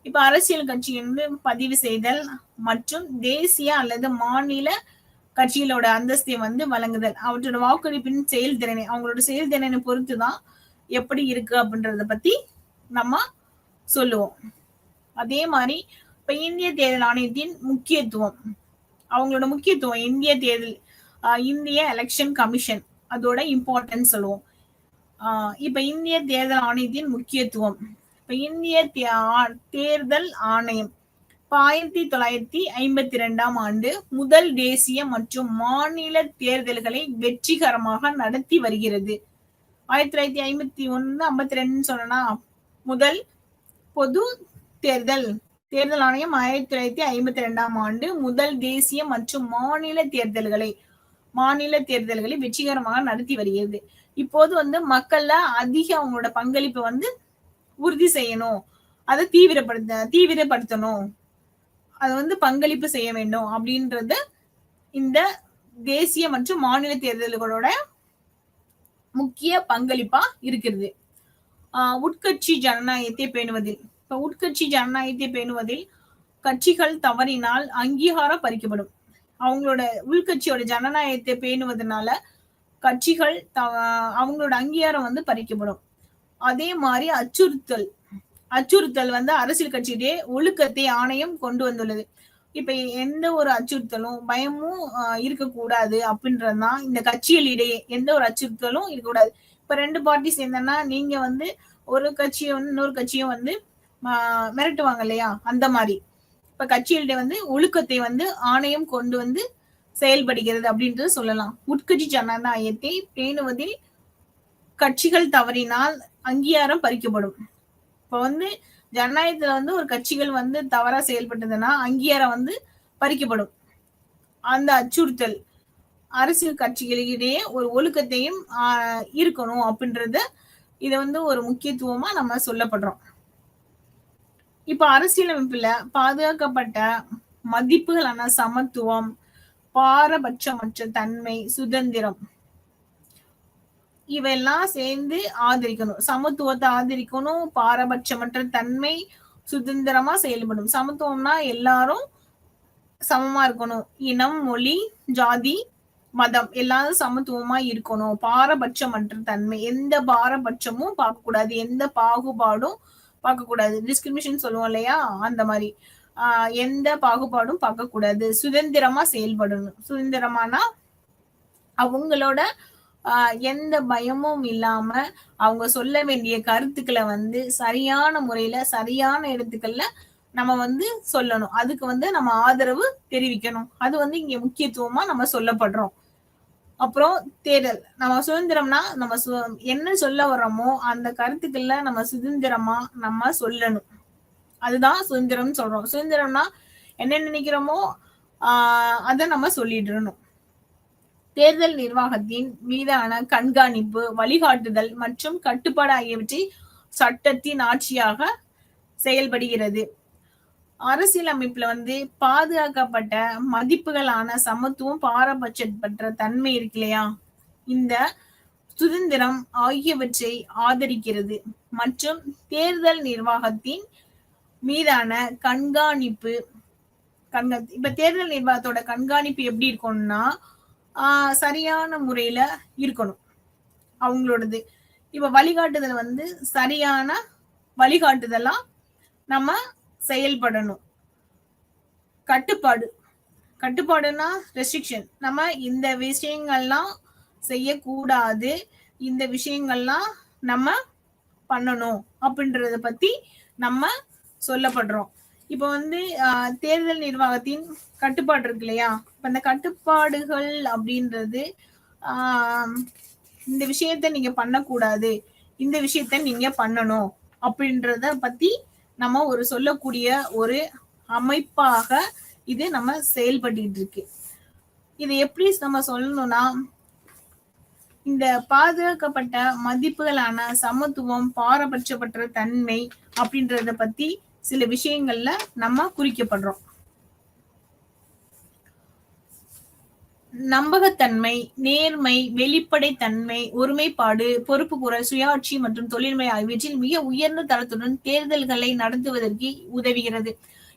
இப்ப அரசியல் கட்சி வந்து பதிவு செய்தல் மற்றும் தேசிய அல்லது மாநில கட்சிகளோட அந்தஸ்தை வந்து வழங்குதல், அவற்றோட வாக்கெடுப்பின் செயல்திறனை, அவங்களோட செயல்திறனை பொறுத்துதான் எப்படி இருக்கு அப்படின்றத பத்தி நம்ம சொல்லுவோம். அதே மாதிரி இப்ப இந்திய தேர்தல் ஆணையத்தின் முக்கியத்துவம், அவங்களோட முக்கியத்துவம், இந்திய எலெக்ஷன் கமிஷன், அதோட இம்பார்ட்டன்ஸ் சொல்லுவோம். இப்ப இந்திய தேர்தல் ஆணையத்தின் முக்கியத்துவம், இப்ப இந்திய தேர்தல் ஆணையம் 1952 ஆண்டு முதல் தேசிய மற்றும் மாநில தேர்தல்களை வெற்றிகரமாக நடத்தி வருகிறது. 1951-52 சொன்னா முதல் பொது தேர்தல் ஆணையம் 1952 ஆண்டு முதல் தேசிய மற்றும் மாநில தேர்தல்களை வெற்றிகரமாக நடத்தி வருகிறது. இப்போது வந்து மக்கள்ல அதிக அவங்களோட பங்களிப்பை வந்து உறுதி செய்யணும், அதை தீவிரப்படுத்தணும், அது வந்து பங்களிப்பு செய்ய வேண்டும் அப்படின்றது இந்த தேசிய மற்றும் மாநில தேர்தல்களோட முக்கிய பங்களிப்பா இருக்கிறது. உட்கட்சி ஜனநாயகத்தை பேணுவதில், இப்ப உட்கட்சி ஜனநாயகத்தை பேணுவதில் கட்சிகள் தவறினால் அங்கீகாரம் பறிக்கப்படும். அவங்களோட உள்கட்சியோட ஜனநாயகத்தை பேணுவதனால கட்சிகள் அவங்களோட அங்கீகாரம் வந்து பறிக்கப்படும். அதே மாதிரி அச்சுறுத்தல் வந்து அரசியல் கட்சியிடையே ஒழுக்கத்தை ஆணையம் கொண்டு வந்துள்ளது. இப்ப எந்த ஒரு அச்சுறுத்தலும் பயமும் இருக்கக்கூடாது அப்படின்றதுதான் இந்த கட்சிகளிடையே எந்த ஒரு அச்சுறுத்தலும் இருக்கக்கூடாது. இப்ப 2 பார்ட்டி சேர்ந்தனா நீங்க வந்து ஒரு கட்சியும் இன்னொரு கட்சியும் வந்து மிரட்டுவாங்க இல்லையா, அந்த மாதிரி இப்ப கட்சிகளிடையே வந்து ஒழுக்கத்தை வந்து ஆணையம் கொண்டு வந்து செயல்படுகிறது அப்படின்றது சொல்லலாம். உட்கட்சி ஜனநாயகத்தை பேணுவதில் கட்சிகள் தவறினால் அங்கீகாரம் பறிக்கப்படும். இப்ப வந்து ஜனநாயகத்துல வந்து ஒரு கட்சிகள் வந்து தவறா செயல்பட்டதுன்னா அங்கீகாரம் வந்து பறிக்கப்படும். அந்த அச்சுறுத்தல் அரசியல் கட்சிகளிடையே ஒரு ஒழுக்கத்தையும் இருக்கணும் அப்படின்றத இத வந்து ஒரு முக்கியத்துவமா நம்ம சொல்லப்படுறோம். இப்ப அரசியலமைப்புல பாதுகாக்கப்பட்ட மதிப்புகளான சமத்துவம், பாரபட்சமற்ற தன்மை, சுதந்திரம் இவையெல்லாம் சேர்ந்து ஆதரிக்கணும். சமத்துவத்தை ஆதரிக்கணும், பாரபட்சமற்ற தன்மை, சுதந்திரமா செயல்படும். சமத்துவம்னா எல்லாரும் சமமா இருக்கணும். இனம், மொழி, ஜாதி, மதம் எல்லாரும் சமத்துவமா இருக்கணும். பாரபட்சமற்ற தன்மை, எந்த பாரபட்சமும் பார்க்கக்கூடாது, எந்த பாகுபாடும் பார்க்கக்கூடாது. டிஸ்கிரிமினேஷன் சொல்லுவோம் இல்லையா, அந்த மாதிரி எந்த பாகுபாடும் பார்க்கக்கூடாது. சுதந்திரமா செயல்படணும். சுதந்திரமானா அவங்களோட எந்த பயமும் இல்லாம அவங்க சொல்ல வேண்டிய கருத்துக்களை வந்து சரியான முறையில சரியான இடத்துக்கள்ல நம்ம வந்து சொல்லணும். அதுக்கு வந்து நம்ம ஆதரவு தெரிவிக்கணும். அது வந்து இங்க முக்கியத்துவமா நம்ம சொல்லப்படுறோம். அப்புறம் தேர்தல், நம்ம சுதந்திரம்னா நம்ம என்ன சொல்ல வர்றோமோ அந்த கருத்துக்கள்ல நம்ம சுதந்திரமா நம்ம சொல்லணும். அதுதான் சுதந்திரம் சொல்றோம். சுதந்திரம்னா என்ன நினைக்கிறோமோ அதை நம்ம சொல்லிடணும். தேர்தல் நிர்வாகத்தின் மீதான கண்காணிப்பு, வழிகாட்டுதல் மற்றும் கட்டுப்பாடு ஆகியவற்றை சட்டத்தின் ஆட்சியாக செயல்படுகிறது. அரசியல் அமைப்புல வந்து பாதுகாக்கப்பட்ட மதிப்புகளான சமத்துவம், பாரபட்சமற்ற தன்மை இருக்கு இல்லையா, இந்த சுதந்திரம் ஆகியவற்றை ஆதரிக்கிறது. மற்றும் தேர்தல் நிர்வாகத்தின் மீதான கண்காணிப்பு. இப்ப தேர்தல் நிர்வாகத்தோட கண்காணிப்பு எப்படி இருக்கணும்னா சரியான முறையில இருக்கணும் அவங்களோடது. இப்ப வழிகாட்டுதல் வந்து சரியான வழிகாட்டுதலா நம்ம செயல்படணும். கட்டுப்பாடுனா ரெஸ்ட்ரிக்ஷன். நம்ம இந்த விஷயங்கள்லாம் செய்யக்கூடாது, இந்த விஷயங்கள்லாம் நம்ம பண்ணணும் அப்படின்றத பத்தி நம்ம சொல்லப்படுறோம். இப்ப வந்து தேர்தல் நிர்வாகத்தின் கட்டுப்பாடு இருக்கு இல்லையா, இப்ப இந்த கட்டுப்பாடுகள் அப்படின்றது இந்த விஷயத்த நீங்க பண்ணக்கூடாது, இந்த விஷயத்த நீங்க பண்ணணும் அப்படின்றத பத்தி நம்ம ஒரு சொல்லக்கூடிய ஒரு அமைப்பாக இது நம்ம செயல்பட்டு இருக்கு. இது எப்படி நம்ம சொல்லணும்னா, இந்த பாதுகாக்கப்பட்ட மதிப்புகளான சமத்துவம், பாரபட்சமற்ற தன்மை அப்படின்றத பத்தி சில விஷயங்கள்ல நம்ம குறிக்கப்படுறோம். நம்பகத்தன்மை, நேர்மை, வெளிப்படைத்தன்மை, ஒருமைப்பாடு, பொறுப்பு கூறல், சுயாட்சி மற்றும் தொழில்மை ஆகியவற்றில் மிக உயர்ந்த தரத்துடன் தேர்தல்களை நடத்துவதற்கு உதவுகிறது.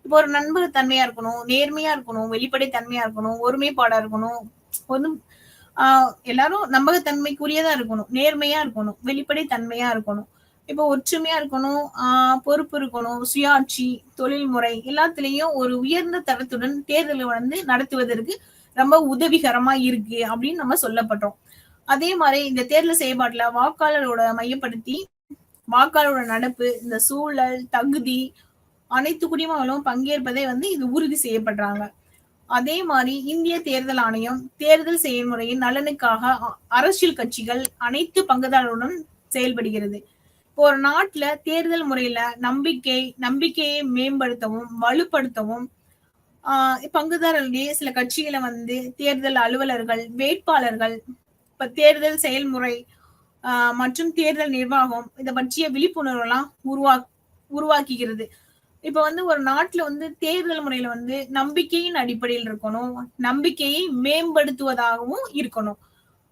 இப்போ ஒரு நம்பகத்தன்மையா இருக்கணும், நேர்மையா இருக்கணும், வெளிப்படைத்தன்மையா இருக்கணும், ஒருமைப்பாடா இருக்கணும், எல்லாரும் நம்பகத்தன்மைக்குரியதா இருக்கணும், நேர்மையா இருக்கணும், வெளிப்படைத்தன்மையா இருக்கணும், இப்போ ஒற்றுமையா இருக்கணும், பொறுப்பு இருக்கணும், சுயாட்சி, தொழில்முறை எல்லாத்துலயும் ஒரு உயர்ந்த தரத்துடன் தேர்தலை வந்து நடத்துவதற்கு ரொம்ப உதவிகரமா இருக்கு அப்படின்னு நம்ம சொல்லப்படுறோம். அதே மாதிரி இந்த தேர்தல் செயல்பாட்டுல வாக்காளரோட மையப்படுத்தி வாக்காளரோட நடப்பு, இந்த சூழல், தகுதி அனைத்து குடிமக்களும் பங்கேற்பதை வந்து இது உறுதி செய்யப்படுறாங்க. அதே மாதிரி இந்திய தேர்தல் ஆணையம் தேர்தல் செயல்முறையின் நலனுக்காக அரசியல் கட்சிகள் அனைத்து பங்குதாரருடன் செயல்படுகிறது. இப்போ ஒரு நாட்டுல தேர்தல் முறையில நம்பிக்கையை மேம்படுத்தவும் வலுப்படுத்தவும் பங்குதாரர்களிடையே சில கட்சிகளை வந்து தேர்தல் அலுவலர்கள், வேட்பாளர்கள், இப்ப தேர்தல் செயல்முறை மற்றும் தேர்தல் நிர்வாகம் இதை பற்றிய விழிப்புணர்வு எல்லாம் உருவாக்குகிறது. இப்ப வந்து ஒரு நாட்டுல வந்து தேர்தல் முறையில வந்து நம்பிக்கையின் அடிப்படையில் இருக்கணும், நம்பிக்கையை மேம்படுத்துவதாகவும் இருக்கணும்,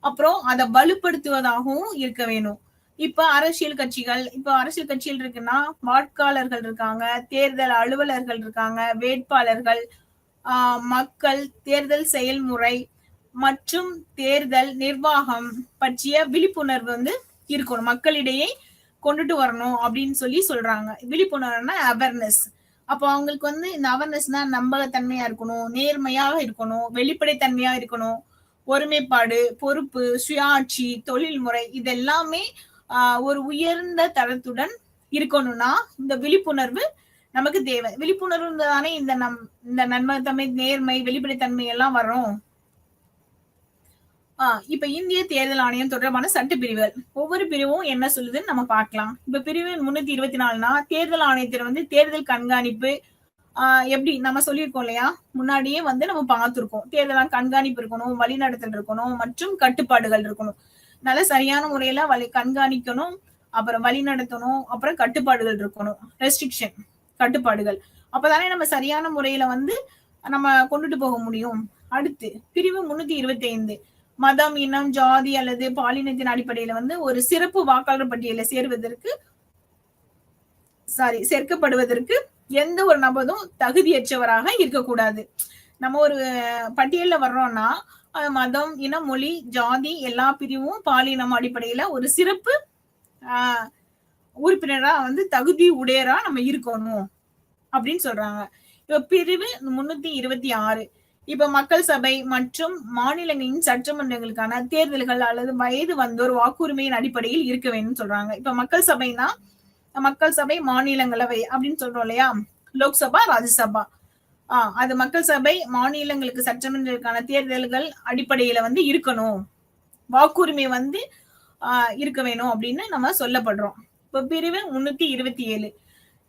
அப்புறம் அதை வலுப்படுத்துவதாகவும் இருக்க வேணும். இப்ப அரசியல் கட்சிகள் இருக்குன்னா வாக்காளர்கள் இருக்காங்க, தேர்தல் அலுவலர்கள் இருக்காங்க, வேட்பாளர்கள், மக்கள், தேர்தல் செயல்முறை மற்றும் தேர்தல் நிர்வாகம் பற்றிய விழிப்புணர்வு வந்து இருக்கணும், மக்களிடையே கொண்டுட்டு வரணும் அப்படின்னு சொல்லி சொல்றாங்க. விழிப்புணர்வுனா அவேர்னஸ். அப்போ அவங்களுக்கு வந்து இந்த அவேர்னஸ்னா நம்பகத்தன்மையா இருக்கணும், நேர்மையாக இருக்கணும், வெளிப்படைத்தன்மையா இருக்கணும், ஒருமைப்பாடு, பொறுப்பு, சுயாட்சி, தொழில்முறை இதெல்லாமே ஒரு உயர்ந்த தரத்துடன் இருக்கணும்னா இந்த விழிப்புணர்வு நமக்கு தேவை. விழிப்புணர்வு தானே இந்த நன்மைத்தன்மை, நேர்மை, வெளிப்படைத்தன்மை எல்லாம் வரும். இப்ப இந்திய தேர்தல் ஆணையம் தொடர்பான சட்ட பிரிவுகள் ஒவ்வொரு பிரிவும் என்ன சொல்லுதுன்னு நம்ம பார்க்கலாம். இப்ப பிரிவு 324னா தேர்தல் ஆணையத்தில் வந்து தேர்தல் கண்காணிப்பு எப்படி நம்ம சொல்லியிருக்கோம் இல்லையா, முன்னாடியே வந்து நம்ம பார்த்திருக்கோம். தேர்தல் கண்காணிப்பு இருக்கணும், வழிநடத்தல் இருக்கணும் மற்றும் கட்டுப்பாடுகள் இருக்கணும். நல்ல சரியான முறையில கண்காணிக்கணும், அப்புறம் வழி நடத்தணும், அப்புறம் கட்டுப்பாடுகள் இருக்கணும், ரெஸ்ட்ரிக்ஷன் கட்டுப்பாடுகள். அப்பதானே நம்ம சரியான முறையில வந்து நம்ம கொண்டுட்டு போக முடியும். அடுத்து பிரிவு 325 மதம், இனம், ஜாதி அல்லது பாலினத்தின் அடிப்படையில வந்து ஒரு சிறப்பு வாக்காளர் பட்டியல சேர்க்கப்படுவதற்கு எந்த ஒரு நபரும் தகுதியற்றவராக இருக்கக்கூடாது. நம்ம ஒரு பட்டியல்ல வர்றோம்னா மதம், இனம், மொழி, ஜாதி எல்லா பிரிவும் பாலினம் அடிப்படையில ஒரு சிறப்பு உறுப்பினரா வந்து தகுதி உடையரா நம்ம இருக்கணும் அப்படின்னு சொல்றாங்க. இப்ப பிரிவு 326 இப்ப மக்கள் சபை மற்றும் மாநிலங்களின் சட்டமன்றங்களுக்கான தேர்தல்கள் அல்லது வயது வந்தோர் வாக்குரிமையின் அடிப்படையில் இருக்க வேண்டும் சொல்றாங்க. இப்ப மக்கள் சபைனா மக்கள் சபை, மாநிலங்களவை அப்படின்னு சொல்றோம் இல்லையா, லோக்சபா, ராஜ்யசபா. அது மக்கள் சபை, மாநிலங்களுக்கு சட்டமன்றங்களுக்கான தேர்தல்கள் அடிப்படையில வந்து இருக்கணும், வாக்குரிமை வந்து இருக்க வேணும் அப்படின்னு நம்ம சொல்லப்படுறோம். இப்ப பிரிவு 327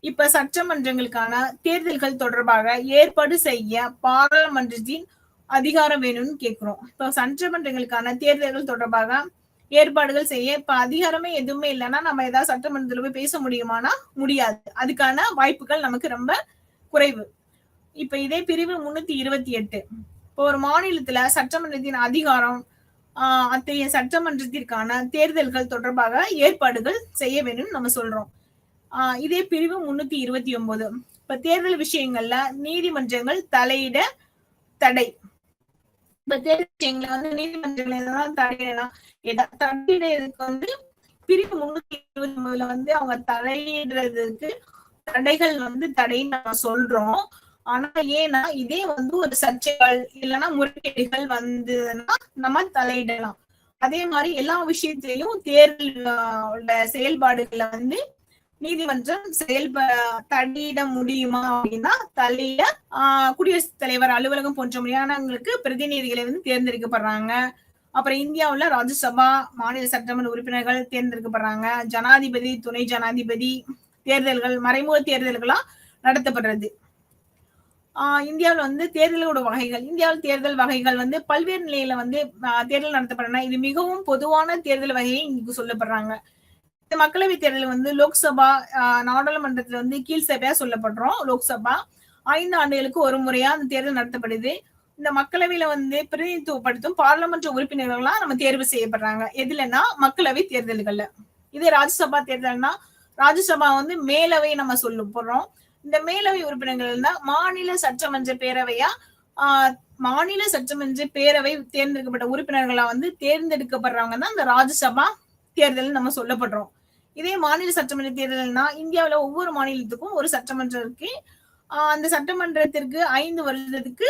இப்ப சட்டமன்றங்களுக்கான தேர்தல்கள் தொடர்பாக ஏற்பாடு செய்ய பாராளுமன்றத்தின் அதிகாரம் வேணும்னு கேட்கிறோம். இப்ப சட்டமன்றங்களுக்கான தேர்தல்கள் தொடர்பாக ஏற்பாடுகள் செய்ய இப்ப அதிகாரமே எதுவுமே இல்லைன்னா நம்ம ஏதாவது சட்டமன்றத்துல போய் பேச முடியுமானா முடியாது. அதுக்கான வாய்ப்புகள் நமக்கு ரொம்ப குறைவு. இப்ப இதே பிரிவு 328 இப்போ ஒரு மாநிலத்துல சட்டமன்றத்தின் அதிகாரம் அத்தகைய சட்டமன்றத்திற்கான தேர்தல்கள் தொடர்பாக ஏற்பாடுகள் செய்ய வேண்டும் நம்ம சொல்றோம். இதே பிரிவு 329 இப்ப தேர்தல் விஷயங்கள்ல நீதிமன்றங்கள் தலையிட தடை. இப்ப தேர்தல் விஷயங்களை வந்து நீதிமன்றங்கள் தலையிடறதுக்கு வந்து பிரிவு 329 வந்து அவங்க தலையிடுறதுக்கு தடைகள் வந்து தடைன்னு நம்ம சொல்றோம். ஆனா ஏன்னா இதே வந்து ஒரு சர்ச்சைகள் இல்லைன்னா முறைகேடுகள் வந்ததுன்னா நம்ம தலையிடலாம். அதே மாதிரி எல்லா விஷயத்திலையும் தேர்தல் செயல்பாடுகள்ல வந்து நீதிமன்றம் தலையிட முடியுமா அப்படின்னா தலையிட குடியரசுத் தலைவர் அலுவலகம் போன்ற முறையானவங்களுக்கு பிரதிநிதிகளை வந்து தேர்ந்தெடுக்கப்படுறாங்க. அப்புறம் இந்தியாவுல ராஜ்யசபா, மாநில சட்டமன்ற உறுப்பினர்கள் தேர்ந்தெடுக்கப்படுறாங்க. ஜனாதிபதி, துணை ஜனாதிபதி தேர்தல்கள் மறைமுக தேர்தல்களா நடத்தப்படுறது. இந்தியாவில் வந்து தேர்தலோட வகைகள், இந்தியாவில் தேர்தல் வகைகள் வந்து பல்வேறு நிலையில வந்து தேர்தல் நடத்தப்படுறன. இது மிகவும் பொதுவான தேர்தல் வகையை இங்கு சொல்லப்படுறாங்க. இந்த மக்களவை தேர்தல் வந்து லோக்சபா, நாடாளுமன்றத்துல வந்து கீழ் சபையா சொல்லப்படுறோம். லோக்சபா 5 ஆண்டுகளுக்கு ஒரு முறையா அந்த தேர்தல் நடத்தப்படுது. இந்த மக்களவையில வந்து பிரதிநிதித்துவப்படுத்தும் பாராளுமன்ற உறுப்பினர்களா நம்ம தேர்வு செய்யப்படுறாங்க. எதுலன்னா மக்களவை தேர்தல்கள்ல. இதே ராஜ்யசபா தேர்தல்னா ராஜ்யசபா வந்து மேலவை நம்ம சொல்ல போறோம். இந்த மேலவை உறுப்பினர்கள் தான் மாநில சட்டமன்ற பேரவையா மாநில சட்டமன்ற பேரவை தேர்ந்தெடுக்கப்பட்ட உறுப்பினர்களா வந்து தேர்ந்தெடுக்கப்படுறவங்க தான் இந்த ராஜ்யசபா தேர்தல் நம்ம சொல்லப்படுறோம். இதே மாநில சட்டமன்ற தேர்தல்னா இந்தியாவில ஒவ்வொரு மாநிலத்துக்கும் ஒரு சட்டமன்றம் இருக்கு. அந்த சட்டமன்றத்திற்கு 5 வருடத்துக்கு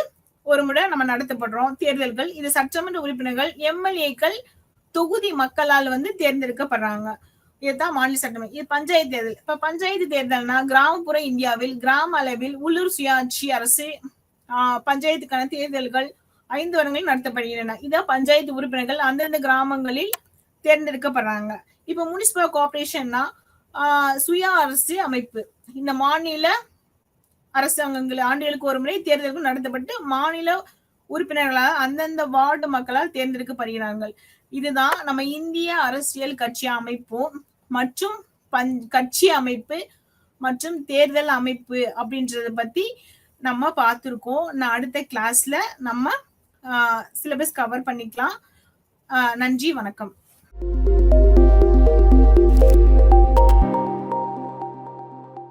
ஒரு முறை நம்ம நடத்தப்படுறோம் தேர்தல்கள். இது சட்டமன்ற உறுப்பினர்கள், எம்எல்ஏக்கள் தொகுதி மக்களால் வந்து தேர்ந்தெடுக்கப்படுறாங்க. இதுதான் மாநில சட்டமன்றம். இது பஞ்சாயத்து தேர்தல். இப்ப பஞ்சாயத்து தேர்தல்னா கிராமப்புற இந்தியாவில் கிராம அளவில் உள்ளூர் சுயாட்சி அரசு பஞ்சாயத்துக்கான தேர்தல்கள் 5 வருடங்களில் நடத்தப்படுகின்றன. இதான் பஞ்சாயத்து உறுப்பினர்கள் அந்தந்த கிராமங்களில் தேர்ந்தெடுக்கப்படுறாங்க. இப்ப முனிசிபல் கார்பரேஷன்னா சுய அரசு அமைப்பு. இந்த மாநில அரசாங்கங்கள் ஆண்டுகளுக்கு ஒரு முறை தேர்தல்கள் நடத்தப்பட்டு மாநில உறுப்பினர்களால் அந்தந்த வார்டு மக்களால் தேர்ந்தெடுக்கப்படுகிறார்கள். இதுதான் நம்ம இந்திய அரசியல் கட்சி அமைப்பு மற்றும் கட்சி அமைப்பு மற்றும் தேர்தல் அமைப்பு அப்படின்றத பத்தி நம்ம பார்த்திருக்கோம். நான் அடுத்த கிளாஸ்ல நம்ம சிலபஸ் கவர் பண்ணிக்கலாம். நன்றி, வணக்கம்.